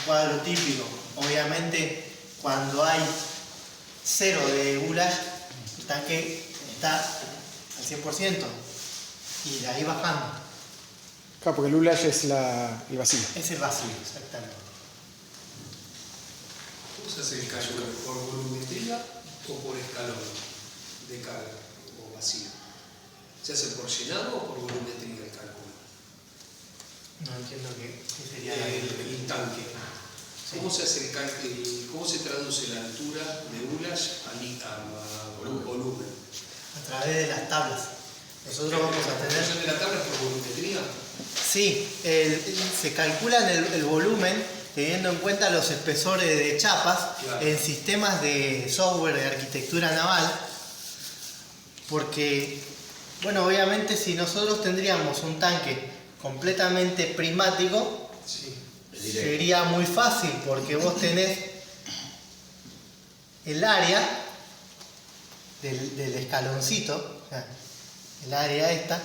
cuadro típico. Obviamente, cuando hay 0 de Dulage, el tanque está al 100% y de ahí bajando. Claro, porque el Ulage es el vacío. Es el vacío, exactamente. ¿Cómo se hace el cálculo? ¿Por volumetría o por escalón de carga o vacío? ¿Se hace por llenado o por volumetría el cálculo? No entiendo qué sería El tanque. ¿Cómo se hace el cálculo? ¿Cómo se traduce la altura de Ulash a volumen? A través de las tablas. Nosotros vamos a tener... ¿La de la tabla es por volumetría? Sí, se calcula el volumen teniendo en cuenta los espesores de chapas, claro, en sistemas de software de arquitectura naval, porque, bueno, obviamente si nosotros tendríamos un tanque completamente prismático, sí, sería muy fácil, porque vos tenés el área del escaloncito, o sea, el área esta,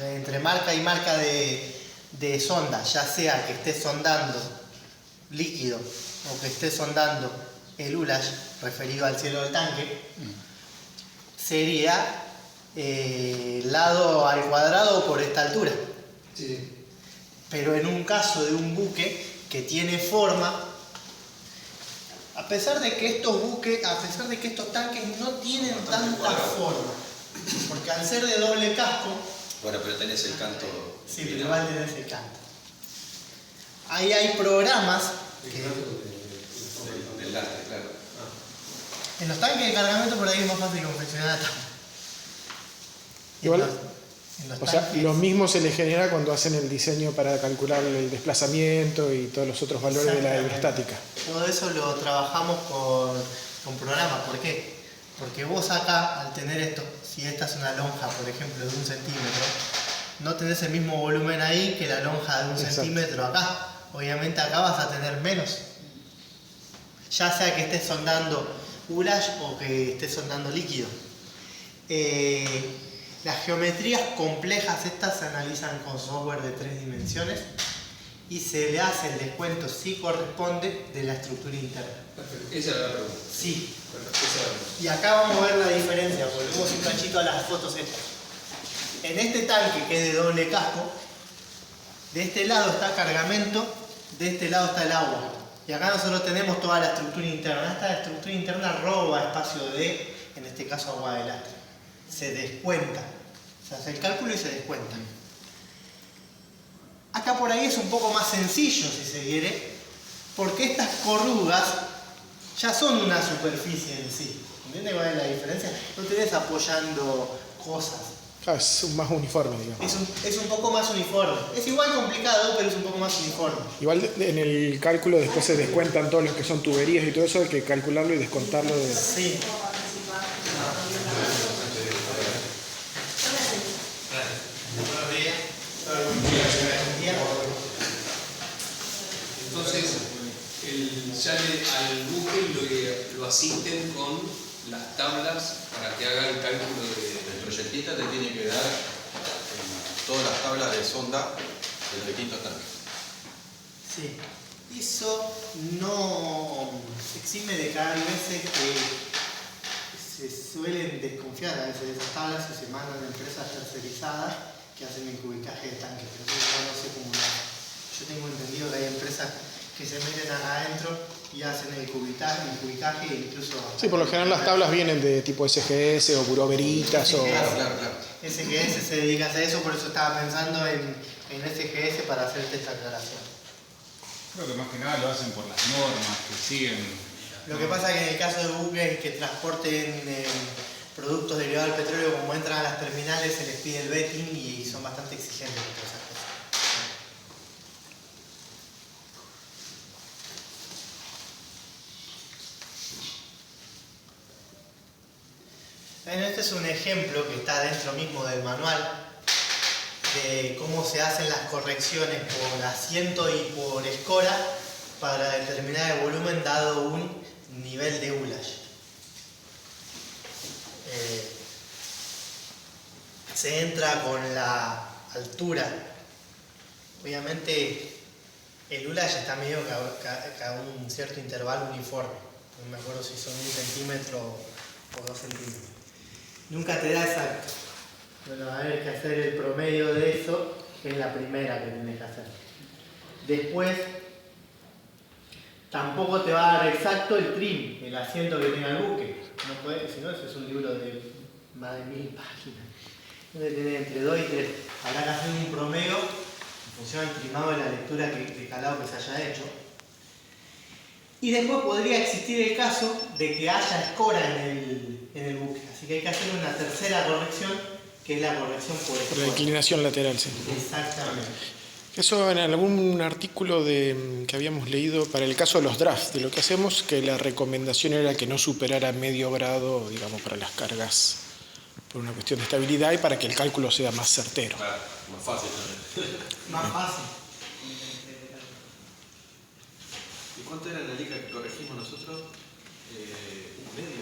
entre marca y marca de sonda, ya sea que esté sondando líquido o que esté sondando el Ulash referido al cielo del tanque, sería lado al cuadrado por esta altura. Sí. Pero en un caso de un buque que tiene forma, a pesar de que estos tanques no tienen tanta forma, porque al ser de doble casco, bueno, pero tenés el canto. Sí, pero igual tenés el canto. Ahí hay programas del lastre, claro. En los tanques de cargamento por ahí es más fácil confeccionar la tabla. Igual, o sea, lo mismo se le genera cuando hacen el diseño para calcular el desplazamiento y todos los otros valores de la aerostática. Todo eso lo trabajamos con programas. ¿Por qué? Porque vos acá, al tener esto, si esta es una lonja, por ejemplo, de 1 centímetro, no tenés el mismo volumen ahí que la lonja de 1 centímetro acá. Obviamente acá vas a tener menos. Ya sea que estés sondando Ulash o que estés sondando líquido. Las geometrías complejas estas se analizan con software de 3 dimensiones y se le hace el descuento, si corresponde, de la estructura interna. Perfecto. Esa era la pregunta. Sí. Perfecto. Esa era la pregunta. Y acá vamos a ver la diferencia. Volvemos un cachito a las fotos estas. En este tanque que es de doble casco, de este lado está cargamento, de este lado está el agua. Y acá nosotros tenemos toda la estructura interna. Esta estructura interna roba espacio de, en este caso, agua de lastre. Se descuenta. Se hace el cálculo y se descuenta. Acá por ahí es un poco más sencillo, si se quiere, porque estas corrugas ya son una superficie en sí. ¿Entiendes cuál es la diferencia? No tenés apoyando cosas. Es más uniforme, digamos. Es un poco más uniforme. Es igual complicado, pero es un poco más uniforme. Igual en el cálculo después se descuentan todos los que son tuberías y todo eso, hay que calcularlo y descontarlo de... Sí. Entonces, ya al buque lo asisten con las tablas para que haga el cálculo de... El proyectista te tiene que dar todas las tablas de sonda del distinto tanque. Sí. Eso no exime de que hay veces que se suelen desconfiar a veces de esas tablas y se mandan a empresas tercerizadas que hacen el cubicaje de tanques. Pero yo no sé cómo lo hacen. Yo tengo entendido que hay empresas que se meten acá adentro y hacen el cubicaje e incluso... Sí, por lo general las tablas vienen de tipo SGS o Bureau Veritas o... Claro. SGS se dedica a hacer eso, por eso estaba pensando en SGS para hacerte esta aclaración. Creo que más que nada lo hacen por las normas que siguen. Lo que pasa es que en el caso de buques que transporten productos derivados del petróleo, como entran a las terminales, se les pide el vetting y son bastante exigentes con todas esas cosas. Bueno, este es un ejemplo que está dentro mismo del manual de cómo se hacen las correcciones por asiento y por escora para determinar el volumen dado un nivel de Ulash. Se entra con la altura. Obviamente el Ulash está medio que a un cierto intervalo uniforme. No me acuerdo si son 1 centímetro o 2 centímetros. Nunca te da exacto. Bueno, va a haber que hacer el promedio de eso, que es la primera que tienes que hacer. Después, tampoco te va a dar exacto el trim, el asiento que tenga el buque. No puede, si no, eso es un libro de más de 1000 páginas. Debe tener entre 2 y 3. Habrá que hacer un promedio en función del trimado de la lectura de calado que se haya hecho. Y después podría existir el caso de que haya escora en el buque. Así que hay que hacer una tercera corrección, que es la corrección por escora. Por la inclinación lateral, sí. Exactamente. Eso en algún artículo que habíamos leído para el caso de los drafts, de lo que hacemos, que la recomendación era que no superara medio grado, digamos, para las cargas, por una cuestión de estabilidad y para que el cálculo sea más certero. Claro, más fácil también. Más fácil. ¿Y cuánto era la liga que corregimos nosotros? ¿1,5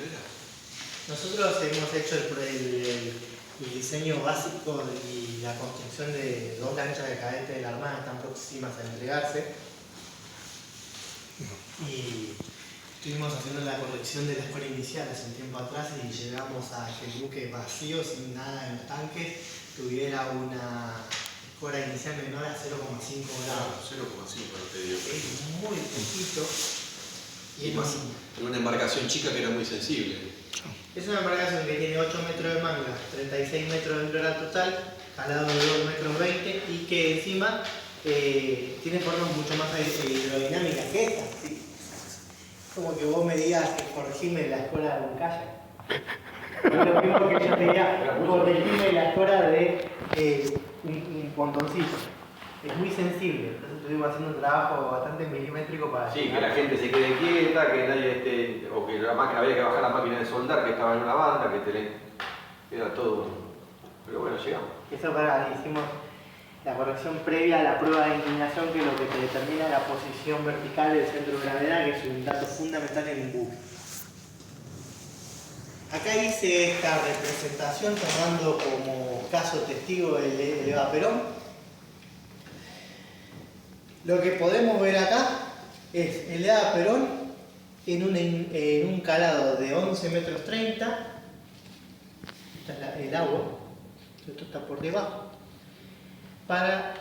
era? Nosotros hemos hecho el diseño básico y la construcción de 2 lanchas de cadete de la Armada están próximas a entregarse. Y estuvimos haciendo la corrección de la escuela inicial hace un tiempo atrás y llegamos a que el buque vacío, sin nada en los tanques, tuviera una escora inicial menor a 0,5 grados. 0,5 no te digo. Es muy poquito. Y más en una embarcación chica que era muy sensible. Es una embarcación que tiene 8 metros de manga, 36 metros de eslora total, jalado de 2 metros 20 y que encima tiene formas mucho más hidrodinámicas que esta. ¿Sí? Como que vos me digas que corregime la escora de un kayak. Es lo mismo que yo te diga, corregime la escora de un pontoncito. Es muy sensible, entonces estuvimos haciendo un trabajo bastante milimétrico para... Sí, que la gente se quede quieta, que nadie esté, o que la máquina, había que bajar la máquina de soldar, que estaba en una banda, era todo. Pero bueno, llegamos. Eso hicimos la corrección previa a la prueba de inclinación, que es lo que te determina la posición vertical del centro de gravedad, que es un dato fundamental en un buque. Acá hice esta representación tomando como caso testigo el Eva Perón. Lo que podemos ver acá es el Eva Perón en un calado de 11 metros 30. Esta es el agua, esto está por debajo. Para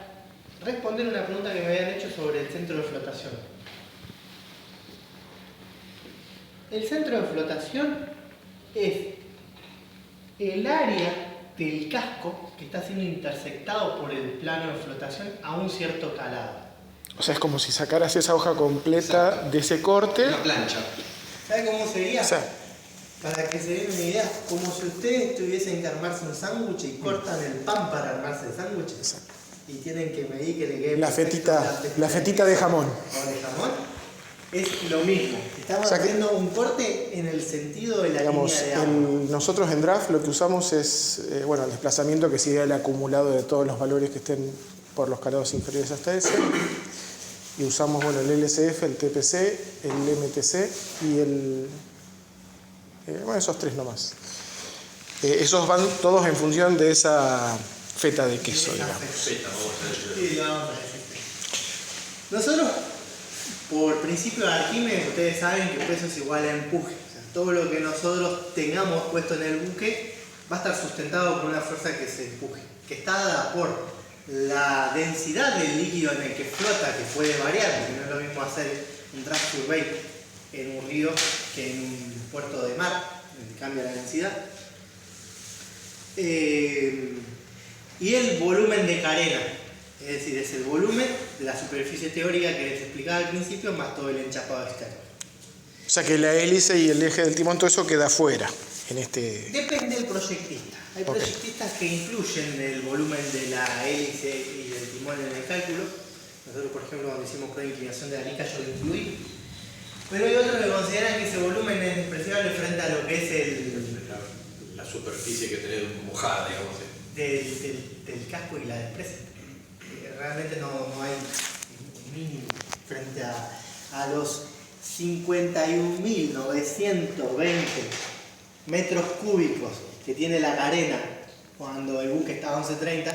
responder una pregunta que me habían hecho sobre el centro de flotación. El centro de flotación es el área del casco que está siendo intersectado por el plano de flotación a un cierto calado. O sea, es como si sacaras esa hoja completa. Exacto. De ese corte. Una plancha. ¿Sabe cómo sería? Sí. Para que se den una idea, como si ustedes tuviesen que armarse un sándwich y cortan el pan para armarse el sándwich. Exacto. Y tienen que medir que le quede la fetita de jamón. O de jamón. Es lo mismo. Estamos haciendo un corte en el sentido de la línea de agua. Nosotros en draft lo que usamos es el desplazamiento que sería el acumulado de todos los valores que estén por los calados inferiores hasta ese. Y usamos el LCF, el TPC, el MTC y el... esos 3 nomás. Esos van todos en función de esa feta de queso, digamos. Sí, vamos a decir. Nosotros, por principio de Arquímedes, ustedes saben que peso es igual a empuje. O sea, todo lo que nosotros tengamos puesto en el buque va a estar sustentado por una fuerza que se empuje, que está dada por la densidad del líquido en el que flota, que puede variar, porque no es lo mismo hacer un drag survey en un río que en un puerto de mar, cambia la densidad. Y el volumen de carena, es decir, es el volumen de la superficie teórica que les explicaba al principio, más todo el enchapado externo. O sea que la hélice y el eje del timón, todo eso queda fuera. Depende del proyectista. Hay proyectistas que incluyen el volumen de la hélice y del timón en el cálculo. Nosotros, por ejemplo, cuando hicimos prueba de inclinación de la lica, yo lo incluí. Pero hay otros que consideran que ese volumen es despreciable frente a lo que es la superficie que tenés mojada, digamos. Del casco y la despresa. Realmente no hay mínimo frente a los 51.920 metros cúbicos que tiene la carena cuando el buque está a 11.30,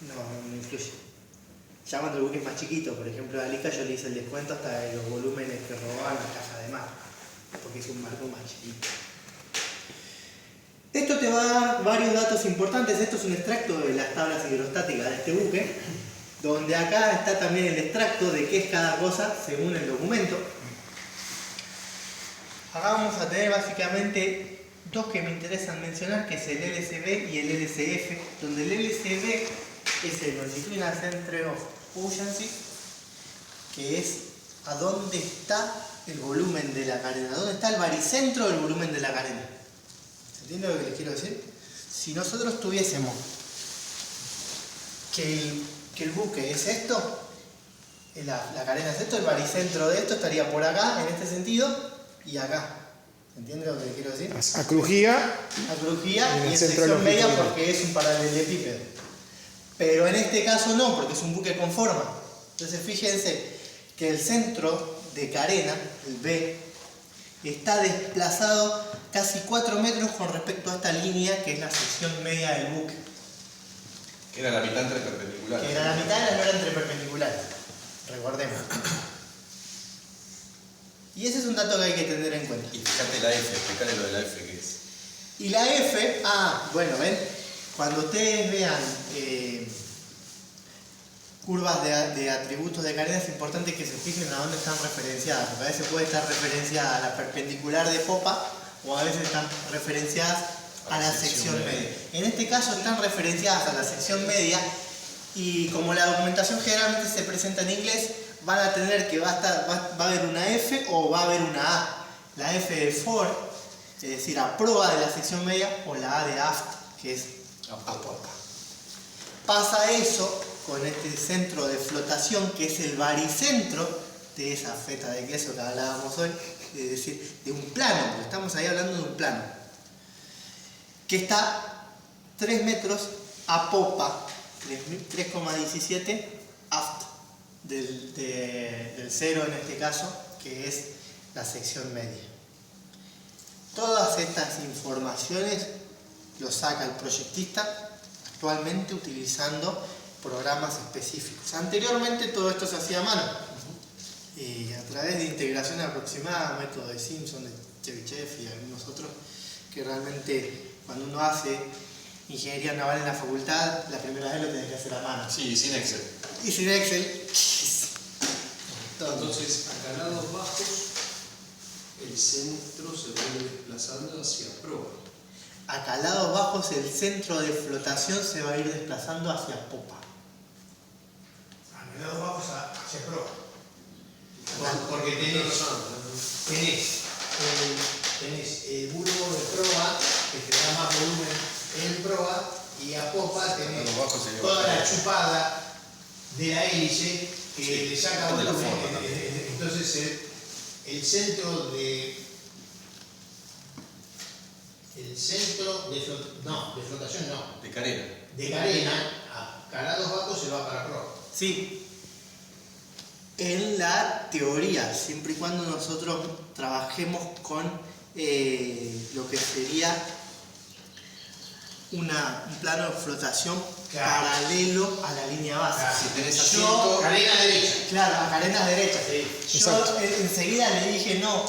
no influye. Ya cuando el buque es más chiquito, por ejemplo, a Lica yo le hice el descuento hasta de los volúmenes que robaban la caja de mar, porque es un barco más chiquito. Esto te va a dar varios datos importantes. Esto es un extracto de las tablas hidrostáticas de este buque, donde acá está también el extracto de qué es cada cosa según el documento. Acá vamos a tener básicamente 2 que me interesan mencionar, que es el LCB y el LCF, donde el LCB es el Longitudinal Center of Buoyancy, que es a dónde está el volumen de la carena, dónde está el baricentro del volumen de la carena. ¿Se entiende lo que les quiero decir? Si nosotros tuviésemos que el buque es esto, la carena es esto, el baricentro de esto estaría por acá, en este sentido, y acá. ¿Se entiende lo que les quiero decir? Acrujía y en sección media porque es un paralelepípedo. Pero en este caso no, porque es un buque con forma. Entonces fíjense que el centro de carena, el B, está desplazado casi 4 metros con respecto a esta línea que es la sección media del buque. Que era la mitad entre perpendiculares. Que era la mitad de la hora entre perpendiculares. Recordemos. Y ese es un dato que hay que tener en cuenta. Y fíjate la F, explícale lo de la F que es. Y la F, bueno, ven, cuando ustedes vean curvas de atributos de carena es importante que se fijen a dónde están referenciadas, porque a veces puede estar referenciada a la perpendicular de popa o a veces están referenciadas a la sección media. En este caso están referenciadas a la sección media y como la documentación generalmente se presenta en inglés, van a tener que va a haber una F o va a haber una A. La F de for, es decir, a proa de la sección media, o la A de aft, que es a popa. Pasa eso con este centro de flotación, que es el baricentro de esa feta de queso que hablábamos hoy, es decir, de un plano, porque estamos ahí hablando de un plano, que está 3 metros a popa, 3,17 aft del cero en este caso, que es la sección media. Todas estas informaciones lo saca el proyectista actualmente utilizando programas específicos. Anteriormente todo esto se hacía a mano y a través de integración aproximada, método de Simpson, de Chebyshev y algunos otros, que realmente cuando uno hace ingeniería naval en la facultad, la primera vez lo tenés que hacer a mano. Sí, sin Excel. Y sin Excel. Entonces, a calados bajos, el centro se va a ir desplazando hacia proa. A calados bajos, el centro de flotación se va a ir desplazando hacia popa. A calados bajos hacia proa. Porque tenés el bulbo de proa, que te da más volumen en proa, y a popa tenés toda la chupada de la hélice que le saca volumen. Entonces el centro de flotación no. De carena. De carena a calados bajos se va para proa. Sí. En la teoría, siempre y cuando nosotros trabajemos con lo que sería un plano de flotación paralelo a la línea base. Claro. Si tenés asiento... Carena derecha. Claro, a carenas derechas. Sí. Yo enseguida le dije no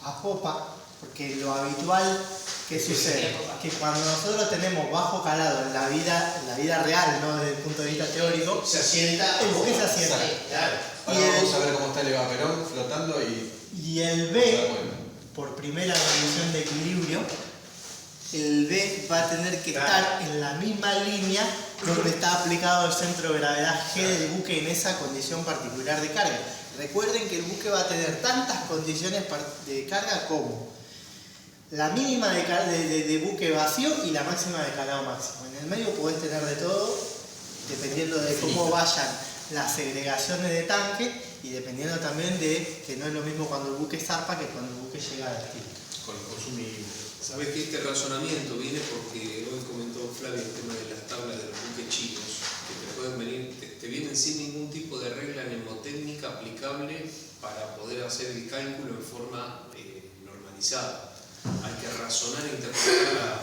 a popa, porque lo habitual que sucede, que cuando nosotros tenemos bajo calado en la vida real, no desde el punto de vista teórico, Se asienta. el buque se asienta. Claro. Ahora vamos a ver cómo está el Evaperón flotando y el B, por primera condición de equilibrio, el B va a tener que estar en la misma línea donde está aplicado el centro de gravedad G del buque en esa condición particular de carga. Recuerden que el buque va a tener tantas condiciones de carga como la mínima de buque vacío y la máxima de calado máximo. En el medio podés tener de todo, dependiendo de cómo vayan las segregaciones de tanque y dependiendo también de que no es lo mismo cuando el buque zarpa que cuando el buque llega a destino. con el consumible. Sabes que este razonamiento viene porque hoy comentó Flavio el tema de las tablas de los buques chicos, que te pueden venir, te vienen sin ningún tipo de regla mnemotécnica aplicable para poder hacer el cálculo en forma normalizada. Hay que razonar e interpretar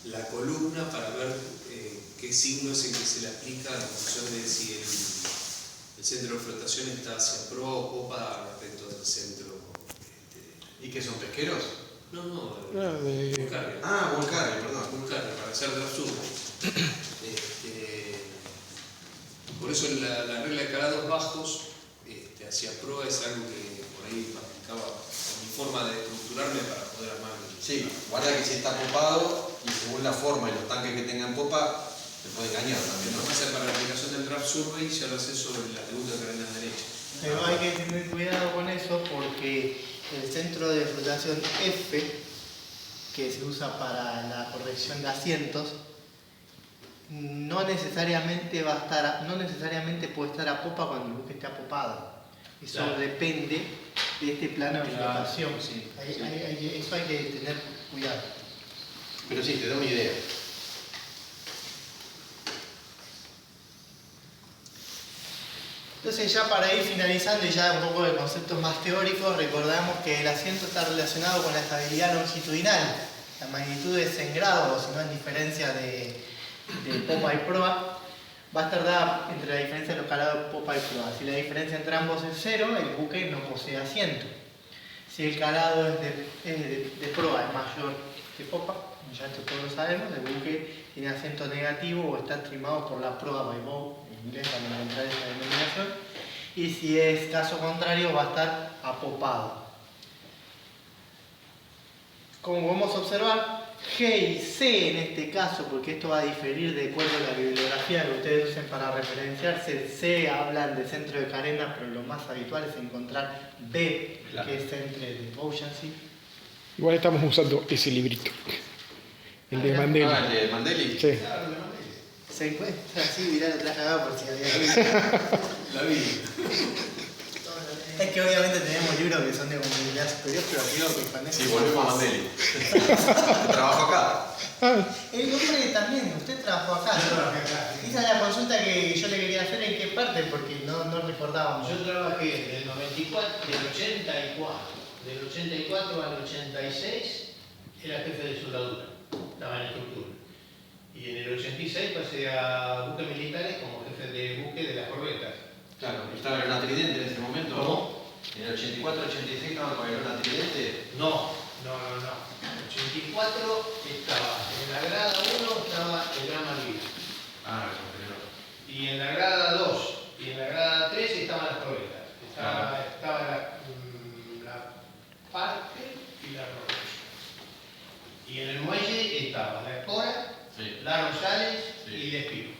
la columna para ver qué signo es el que se le aplica en función de si el centro de flotación está hacia proa o popa respecto del centro. ¿Y qué son pesqueros? No, Vulcario. Vulcario, perdón. Vulcario, para hacer draftsur. Por eso la regla de calados bajos hacia proa es algo que por ahí aplicaba en mi forma de estructurarme para poder armar. Sí, guarda que si está popado y según la forma y los tanques que tengan popa, te puede engañar también, Lo ¿no? que pasa es que para la aplicación del draft survey ya lo haces sobre la pregunta de cadenas derechas. Pero hay que tener cuidado con eso porque el centro de flotación F, que se usa para la corrección de asientos, no necesariamente puede estar a popa cuando el buque esté apopado. Eso Claro. depende de este plano de Claro, flotación. sí, Eso hay que tener cuidado. Pero sí, te da una idea. Entonces ya para ir finalizando y ya un poco de conceptos más teóricos, recordamos que el asiento está relacionado con la estabilidad longitudinal. La magnitud es en grados, si no en diferencia de popa y proa. Va a estar dada entre la diferencia de los calados de popa y proa. Si la diferencia entre ambos es 0, el buque no posee asiento. Si el calado es de proa es mayor que popa, ya esto todos lo sabemos, el buque tiene asiento negativo o está trimado por la proa by bow, en inglés para no encontrar esa denominación. Y si es caso contrario, va a estar apopado. Como podemos observar, G y C en este caso, porque esto va a diferir de acuerdo a la bibliografía que ustedes usen para referenciarse. C hablan de centro de carena, pero lo más habitual es encontrar B, que es centro de buoyancy. Igual estamos usando ese librito, el de Mandeli. Ah, el de Mandeli. Sí. Se encuentra así, mirá, lo traje acá por si había La vi. Es que obviamente tenemos libros que son de comunidad superior, pero digo que cuando Sí, volvemos a Mandeli. Trabajo acá. El hombre también, usted trabajó acá. Yo trabajé acá. Esa es la consulta que yo le quería hacer, ¿en qué parte? Porque no recordábamos. Yo trabajé del 94, del 84 al 86, era jefe de soldadura, estaba en estructura. Y en el 86 pasé a buques militares como jefe de buque de las corbetas. Claro, estaba en una tridente en ese momento. ¿Cómo? En el 84-86 estaba con una tridente. No. En el 84 estaba, en la grada 1 estaba el Gran Malvinas. Ah, el contenedor. Y en la grada 2 y en la grada 3 estaban las corbetas. Estaba la parte y la roca. Y en el muelle estaba la Espora, Sí. la Rosales Sí. y el Espino.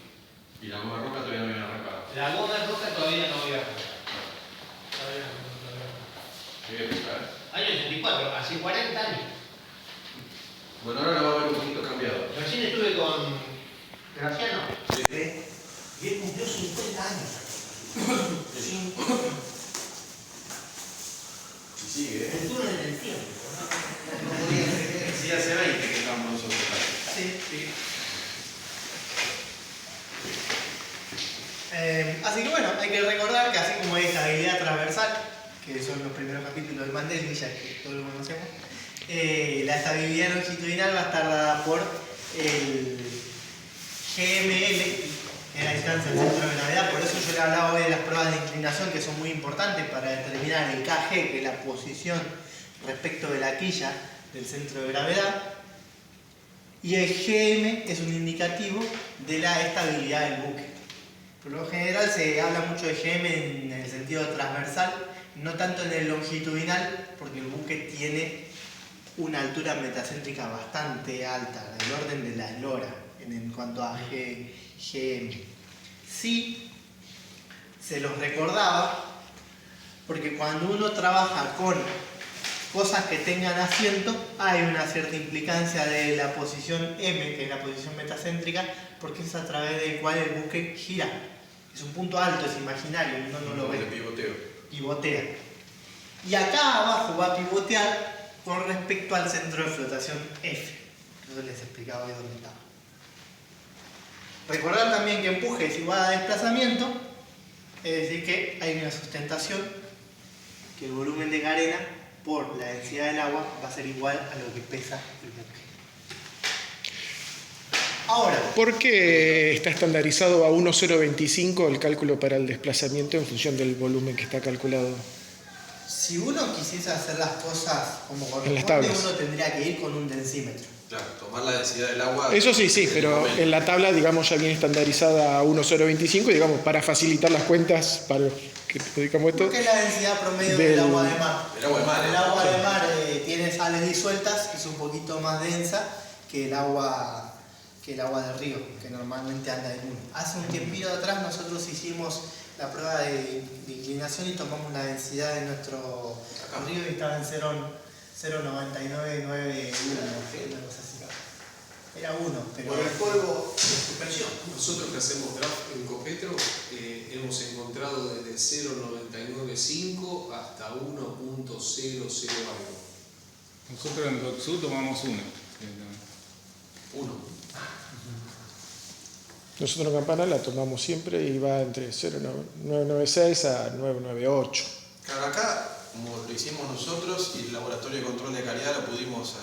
Y la goma roja todavía no había arrancado. La goma roja todavía no había arrancado. Qué bien, ¿sabes? Año 84, hace 40 años. Bueno, ahora lo va a ver un poquito cambiado. Recién estuve con Graciano. Sí. Y él cumplió 50 años. Y sigue, ¿eh? El túnel en el tiempo, ¿no? Sí, hace 20 que estamos nosotros acá. Sí. Así que bueno, hay que recordar que así como hay estabilidad transversal, que son los primeros capítulos de Mandeli, ya que todos lo conocemos, la estabilidad longitudinal va a estar dada por el GML, en la distancia del centro de gravedad. Por eso yo le hablaba hoy de las pruebas de inclinación, que son muy importantes para determinar el KG, que es la posición respecto de la quilla del centro de gravedad. Y el GM es un indicativo de la estabilidad del buque. Por lo general se habla mucho de GM en el sentido transversal, no tanto en el longitudinal, porque el buque tiene una altura metacéntrica bastante alta, del orden de la eslora, en cuanto a GM. Sí, se los recordaba, porque cuando uno trabaja con cosas que tengan asiento, hay una cierta implicancia de la posición M, que es la posición metacéntrica, porque es a través del cual el buque gira. Es un punto alto, es imaginario, uno no lo ve. Pivoteo. Pivotea. Y acá abajo va a pivotear con respecto al centro de flotación F. Eso les explicaba hoy dónde estaba. Recordar también que empuje es igual a desplazamiento, es decir que hay una sustentación, que el volumen de carena por la densidad del agua va a ser igual a lo que pesa el buque. Ahora, ¿Por qué está estandarizado a 1,025 el cálculo para el desplazamiento en función del volumen que está calculado? si uno quisiese hacer las cosas como En las corresponde, tablas. uno tendría que ir con un densímetro. Claro, tomar la densidad del agua. Eso sí, pero en la tabla, digamos, ya viene estandarizada a 1,025, digamos, para facilitar las cuentas para los que dedicamos esto. ¿Qué es la densidad promedio del agua de mar? El agua de mar. El agua de mar tiene sales disueltas, que es un poquito más densa que el agua que el agua del río, que normalmente anda en 1. Hace un tiempito atrás nosotros hicimos la prueba de inclinación y tomamos la densidad de nuestro río y estaba en 0,9991. Era 1, pero... Por el polvo de suspensión. Nosotros que hacemos draft en Copetro hemos encontrado desde 0,995 hasta 1,00 algo. Nosotros en Dotsú tomamos 1. 1. Nosotros en Campana la tomamos siempre y va entre 0,996 a 998. Claro, acá, como lo hicimos nosotros y el laboratorio de control de calidad lo pudimos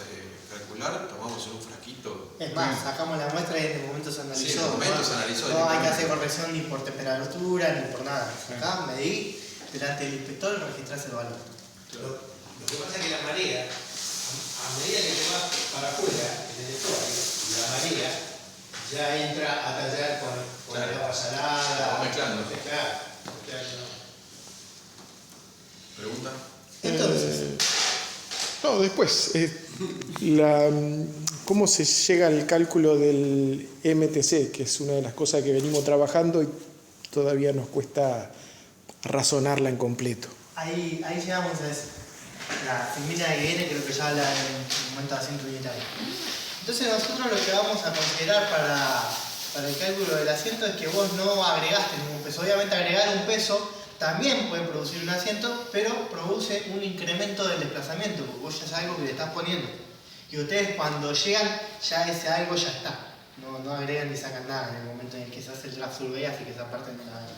calcular, tomamos en un frasquito. Es más, sacamos la muestra y en el momento se analizó. Sí, en el momento se analizó. No hay que hacer corrección ni por temperatura ni por nada. Acá medí, delante del inspector registrás el valor. Lo que pasa es que la marea, a medida que te vas para afuera, en el estuario, la marea ya entra a tallar con el agua salada. Vamos mezclando. Claro. ¿Pregunta? Entonces. No, después. ¿Cómo se llega al cálculo del MTC? Que es una de las cosas que venimos trabajando y todavía nos cuesta razonarla en completo. Ahí llegamos a eso. La filmina que viene creo que ya habla en un momento de asiento unitario. Entonces nosotros lo que vamos a considerar para el cálculo del asiento es que vos no agregaste ningún peso. Obviamente agregar un peso también puede producir un asiento, pero produce un incremento del desplazamiento, porque vos ya es algo que le estás poniendo. Y ustedes cuando llegan, ya ese algo ya está. No agregan ni sacan nada en el momento en el que se hace el draft survey, así que esa parte no la hagan.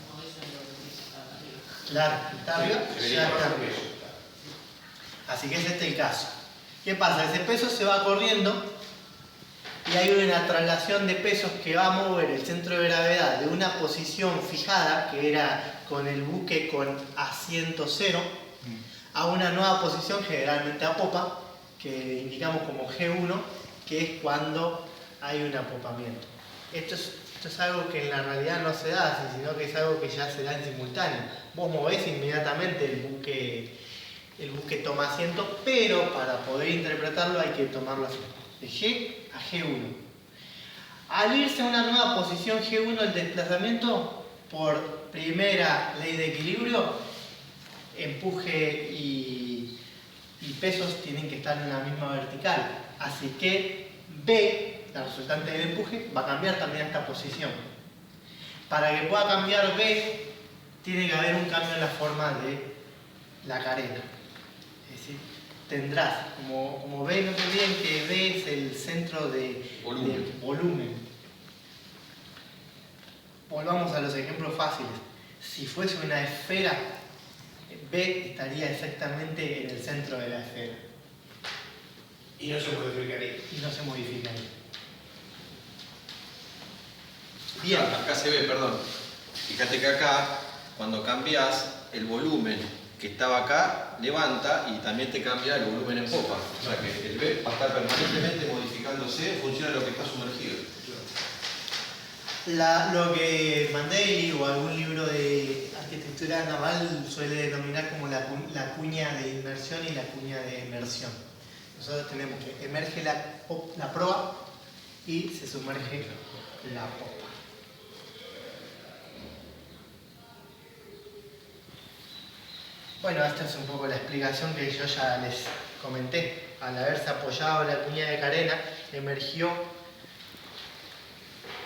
Claro, está arriba, ya está. Así que es este el caso. ¿Qué pasa? Ese peso se va corriendo y hay una traslación de pesos que va a mover el centro de gravedad de una posición fijada, que era con el buque con asiento 0, a una nueva posición, generalmente a popa, que indicamos como G1, que es cuando hay un apopamiento. Esto es algo que en la realidad no se da así, sino que es algo que ya se da en simultáneo. Vos movés inmediatamente el buque toma asiento, pero para poder interpretarlo hay que tomarlo así, de G a G1. Al irse a una nueva posición G1, el desplazamiento por primera ley de equilibrio, empuje y pesos tienen que estar en la misma vertical. Así que B, la resultante del empuje, va a cambiar también esta posición. Para que pueda cambiar B, tiene que haber un cambio en la forma de la carena. Es decir, tendrás, como B, no se olviden que B es el centro de volumen. Volvamos a los ejemplos fáciles. Si fuese una esfera, B estaría exactamente en el centro de la esfera. Y no se modificaría. Bien. Acá se ve, perdón. Fíjate que acá, cuando cambias el volumen que estaba acá, levanta y también te cambia el volumen en popa. O sea que el B va a estar permanentemente modificándose en función de lo que está sumergido. Lo que Mandel o algún libro de arquitectura naval suele denominar como la cuña de inmersión y la cuña de emersión. Nosotros tenemos que emerge la proa y se sumerge la popa. Bueno, esta es un poco la explicación que yo ya les comenté. Al haberse apoyado la cuña de carena, emergió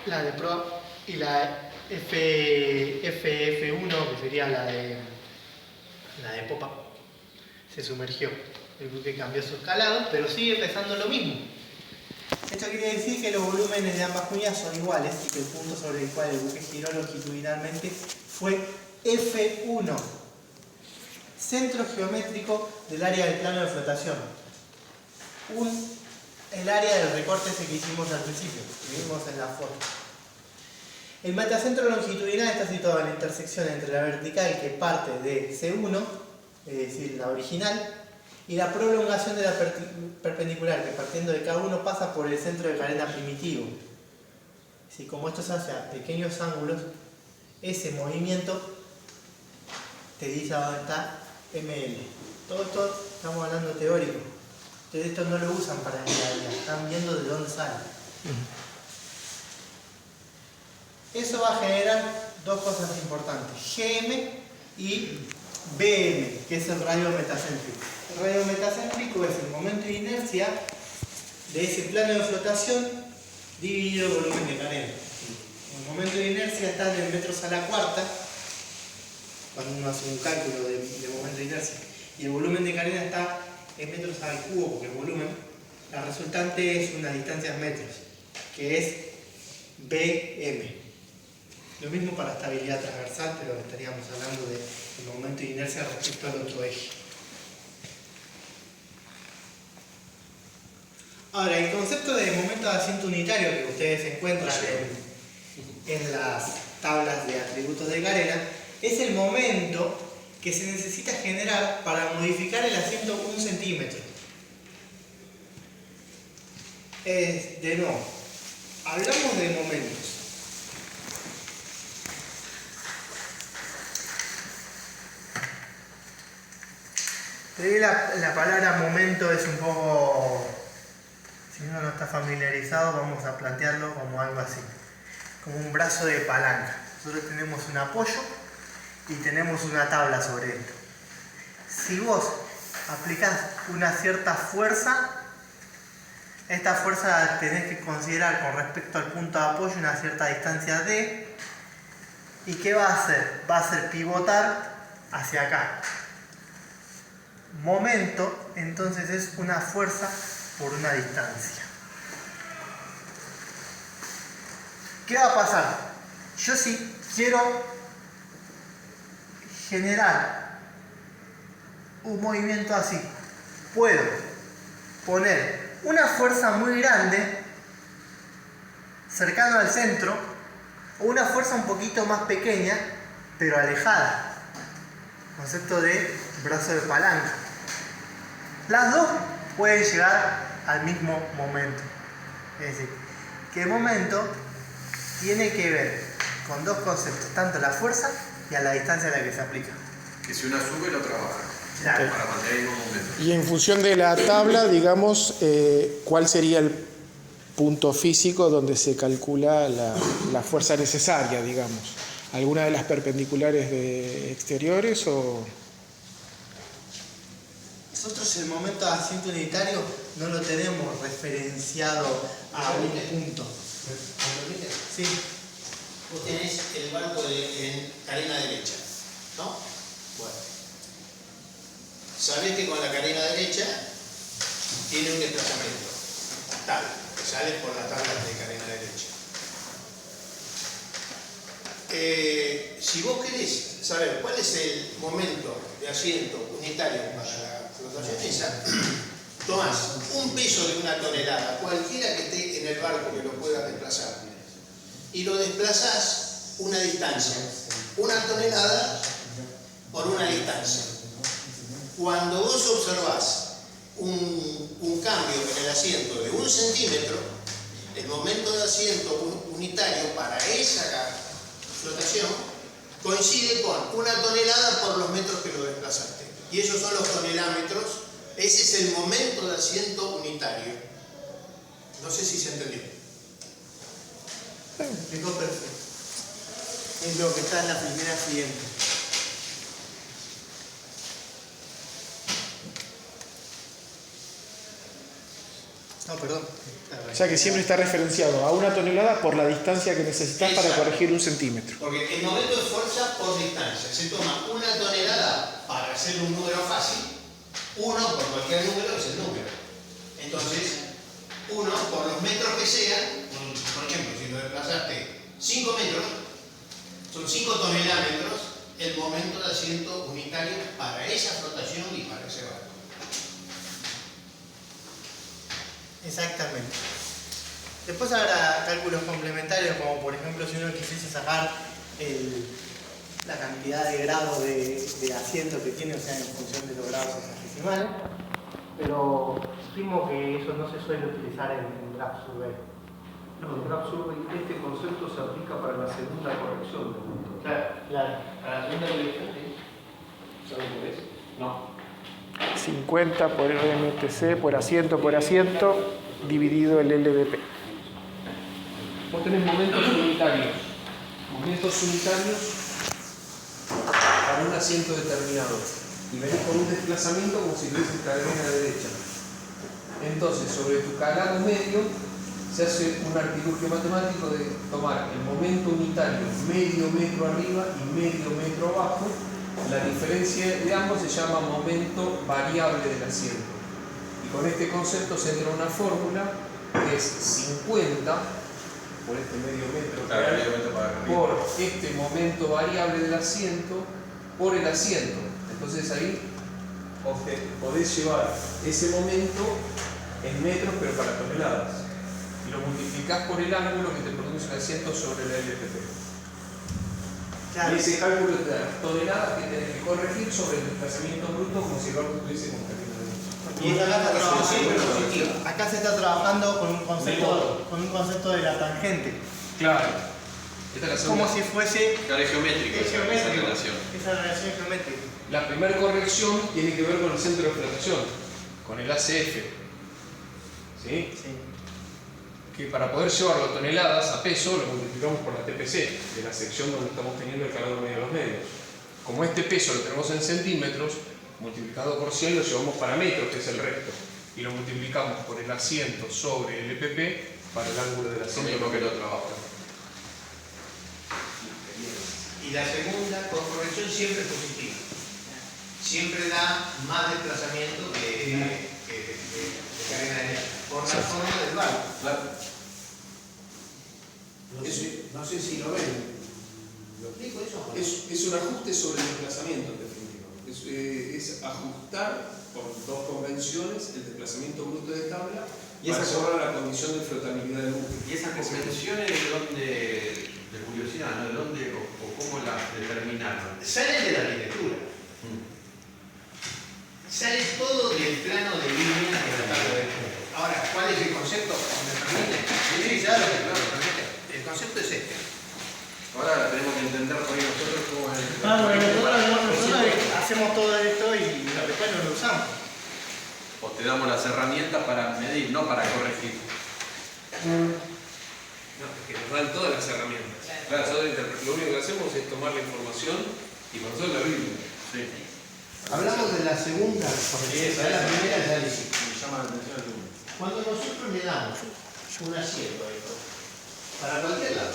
la de proa y la FF1, que sería la de popa, se sumergió. El buque cambió su escalado, pero sigue pesando lo mismo. Esto quiere decir que los volúmenes de ambas cuñas son iguales y que el punto sobre el cual el buque giró longitudinalmente fue F1, centro geométrico del área del plano de flotación. El área del recorte ese que hicimos al principio, que vimos en la foto. El metacentro longitudinal está situado en la intersección entre la vertical que parte de C1, es decir, la original, y la prolongación de la perpendicular que partiendo de K1 pasa por el centro de carena primitivo. Si como esto se hace a pequeños ángulos, ese movimiento te dice a dónde está ML. Todo esto estamos hablando teórico. Ustedes esto no lo usan para la realidad, están viendo de dónde sale. Eso va a generar dos cosas importantes, GM y BM, que es el radio metacéntrico. El radio metacéntrico es el momento de inercia de ese plano de flotación dividido el volumen de cadena. El momento de inercia está en metros a la cuarta, cuando uno hace un cálculo de momento de inercia, y el volumen de cadena está en metros al cubo, porque el volumen, la resultante es una distancia en metros, que es BM. Lo mismo para estabilidad transversal, pero estaríamos hablando del momento de inercia respecto al otro eje. Ahora, el concepto de momento de asiento unitario que ustedes encuentran en las tablas de atributos de Carrera es el momento que se necesita generar para modificar el asiento 1 centímetro. De nuevo, hablamos de momentos. La palabra momento es un poco, si uno no está familiarizado, vamos a plantearlo como algo así, como un brazo de palanca. Nosotros tenemos un apoyo y tenemos una tabla sobre esto. Si vos aplicás una cierta fuerza, esta fuerza la tenés que considerar con respecto al punto de apoyo una cierta distancia D. ¿Y qué va a hacer? Va a hacer pivotar hacia acá. Momento, entonces, es una fuerza por una distancia. ¿Qué va a pasar? Yo si quiero generar un movimiento así, puedo poner una fuerza muy grande cercano al centro o una fuerza un poquito más pequeña pero alejada. Concepto de brazo de palanca. Las dos pueden llegar al mismo momento. Es decir, que el momento tiene que ver con dos conceptos, tanto la fuerza y a la distancia a la que se aplica. Que si una sube, la otra baja. Claro. Para mantener el mismo momento. Y en función de la tabla, digamos, ¿cuál sería el punto físico donde se calcula la fuerza necesaria, digamos? ¿Alguna de las perpendiculares de exteriores o...? Nosotros el momento de asiento unitario no lo tenemos referenciado a un punto. Sí. Vos tenés el barco en carena derecha, ¿no? Bueno. Sabés que con la carena derecha tiene un desplazamiento tal, que sale por la tabla de carena derecha. Si vos querés saber cuál es el momento de asiento unitario para la flotación esa, tomás un peso de 1 tonelada, cualquiera que esté en el barco que lo pueda desplazar, y lo desplazás una distancia, 1 tonelada por una distancia. Cuando vos observás un cambio en el asiento de 1 centímetro, el momento de asiento unitario para esa flotación coincide con 1 tonelada por los metros que lo desplazaste. Y esos son los tonelámetros. Ese es el momento de asiento unitario. No sé si se entendió. Me explicó perfecto. Es lo que está en la primera siguiente. No, perdón. O sea que siempre está referenciado a 1 tonelada por la distancia que necesitas para corregir 1 centímetro. Porque el momento de fuerza por distancia. Se toma 1 tonelada para hacer un número fácil. 1 por cualquier número es el número. Entonces, 1 por los metros que sean. Por ejemplo, si lo desplazaste 5 metros, son 5 tonelámetros el momento de asiento unitario para esa flotación y para ese barco. Exactamente. Después habrá cálculos complementarios, como por ejemplo si uno quisiese sacar la cantidad de grados de asiento que tiene, o sea, en función de los grados hexagesimales, pero estimo que eso no se suele utilizar en Graph Survey. No, en Graph Survey este concepto se aplica para la segunda corrección. Claro. ¿Para la segunda corrección? ¿Sabes cuál es? No. 50 por RMTC por asiento dividido el LDP. Vos tenés momentos unitarios momentos unitarios para un asiento determinado. Y venís con un desplazamiento como si tuvieses cadena a la derecha. Entonces, sobre tu calado medio, se hace un artilugio matemático de tomar el momento unitario medio metro arriba y medio metro abajo. La diferencia de ambos se llama momento variable del asiento. Y con este concepto se entra una fórmula que es 50 por este medio metro por este momento variable del asiento por el asiento. Entonces ahí podés llevar ese momento en metros pero para toneladas. Y lo multiplicás por el ángulo que te produce el asiento sobre la LPP. Claro. Y ese cálculo te da las toneladas que tenés que corregir sobre el desplazamiento bruto como si el barco tuviese con cadena de derecha. Acá se está trabajando con un concepto de la tangente. Claro. Esta es la segunda. Como si fuese Claro, es geométrico esa relación. Esa relación geométrica. La primera corrección tiene que ver con el centro de flotación, con el ACF. ¿Sí? Sí. Que para poder llevarlo a toneladas a peso lo multiplicamos por la TPC, de la sección donde estamos teniendo el calado medio de los medios. Como este peso lo tenemos en centímetros, multiplicado por 100 lo llevamos para metros, que es el recto. Y lo multiplicamos por el asiento sobre el EPP para el ángulo del asiento que lo trabaja. Y la segunda corrección siempre es positiva. Siempre da más desplazamiento que cadena de llanta, por la forma del barco. No sé si lo ven. ¿Lo explico eso? Es un ajuste sobre el desplazamiento, en definitiva. Es ajustar por dos convenciones el desplazamiento bruto de tabla y para esa llevar a la condición de flotabilidad del buque. ¿Y esas convenciones de dónde, de curiosidad, ¿no? ¿De dónde o cómo las determinaron? Salen de la arquitectura. Sale todo del plano de línea de la tabla de puntos. Ahora, ¿cuál es el concepto? ¿Me permite? Sí, claro, el concepto es este. Ahora tenemos que entender por ahí nosotros cómo es el... Nosotros hacemos todo esto y después no lo usamos. O te damos las herramientas para medir, no para corregir. No, es que nos dan todas las herramientas. Claro, nosotros lo único que hacemos es tomar la información y conocer la Biblia. Sí. Hablamos de la segunda corrección, la primera ya la hicimos. Me llama la atención el número. Cuando nosotros le damos un asiento a esto, para cualquier lado,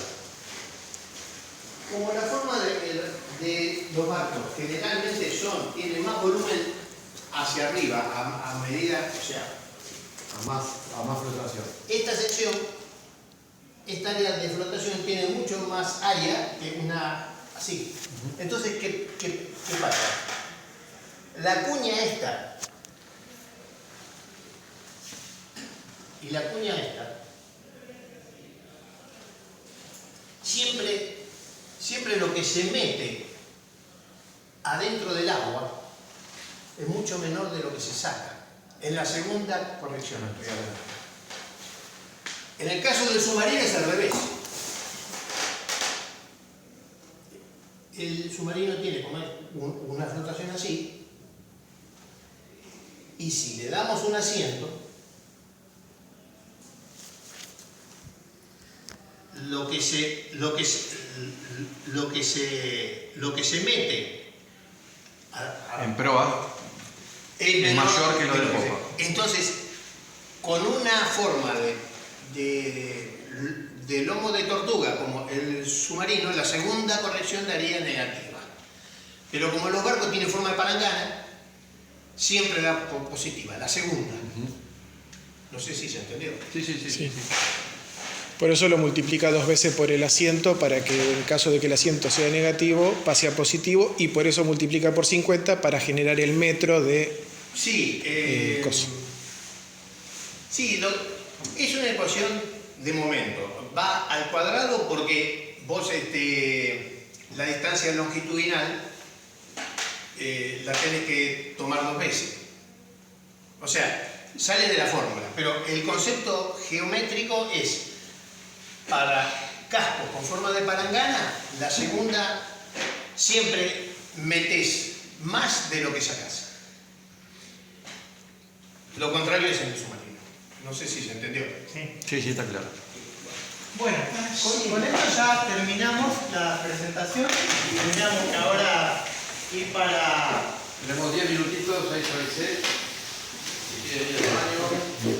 como la forma de los barcos generalmente tienen más volumen hacia arriba, a medida, o sea, A más flotación. esta sección, esta área de flotación tiene mucho más área que una así. Entonces, ¿qué pasa? La cuña esta y la cuña esta siempre lo que se mete adentro del agua es mucho menor de lo que se saca. En la segunda corrección estoy hablando. En el caso del submarino es al revés. El submarino tiene como una flotación así, y si le damos un asiento, lo que se mete En proa es mayor que lo del popa. Entonces, con una forma de lomo de tortuga como el submarino, la segunda corrección daría negativa. Pero como los barcos tienen forma de palangana, siempre da positiva, la segunda. No sé si se entendió. Sí. Por eso lo multiplica 2 veces por el asiento para que en caso de que el asiento sea negativo pase a positivo, y por eso multiplica por 50 para generar el metro de coso. Sí, es una ecuación de momento. Va al cuadrado porque vos la distancia longitudinal la tenés que tomar 2 veces. O sea, sale de la fórmula, pero el concepto geométrico es para cascos con forma de palangana, la segunda siempre metes más de lo que sacas. Lo contrario es en el submarino. No sé si se entendió. Sí, está claro. Bueno, con esto ya acá terminamos la presentación y tendríamos que ahora ir para... Tenemos 10 minutitos, ahí se si quieren ir al baño.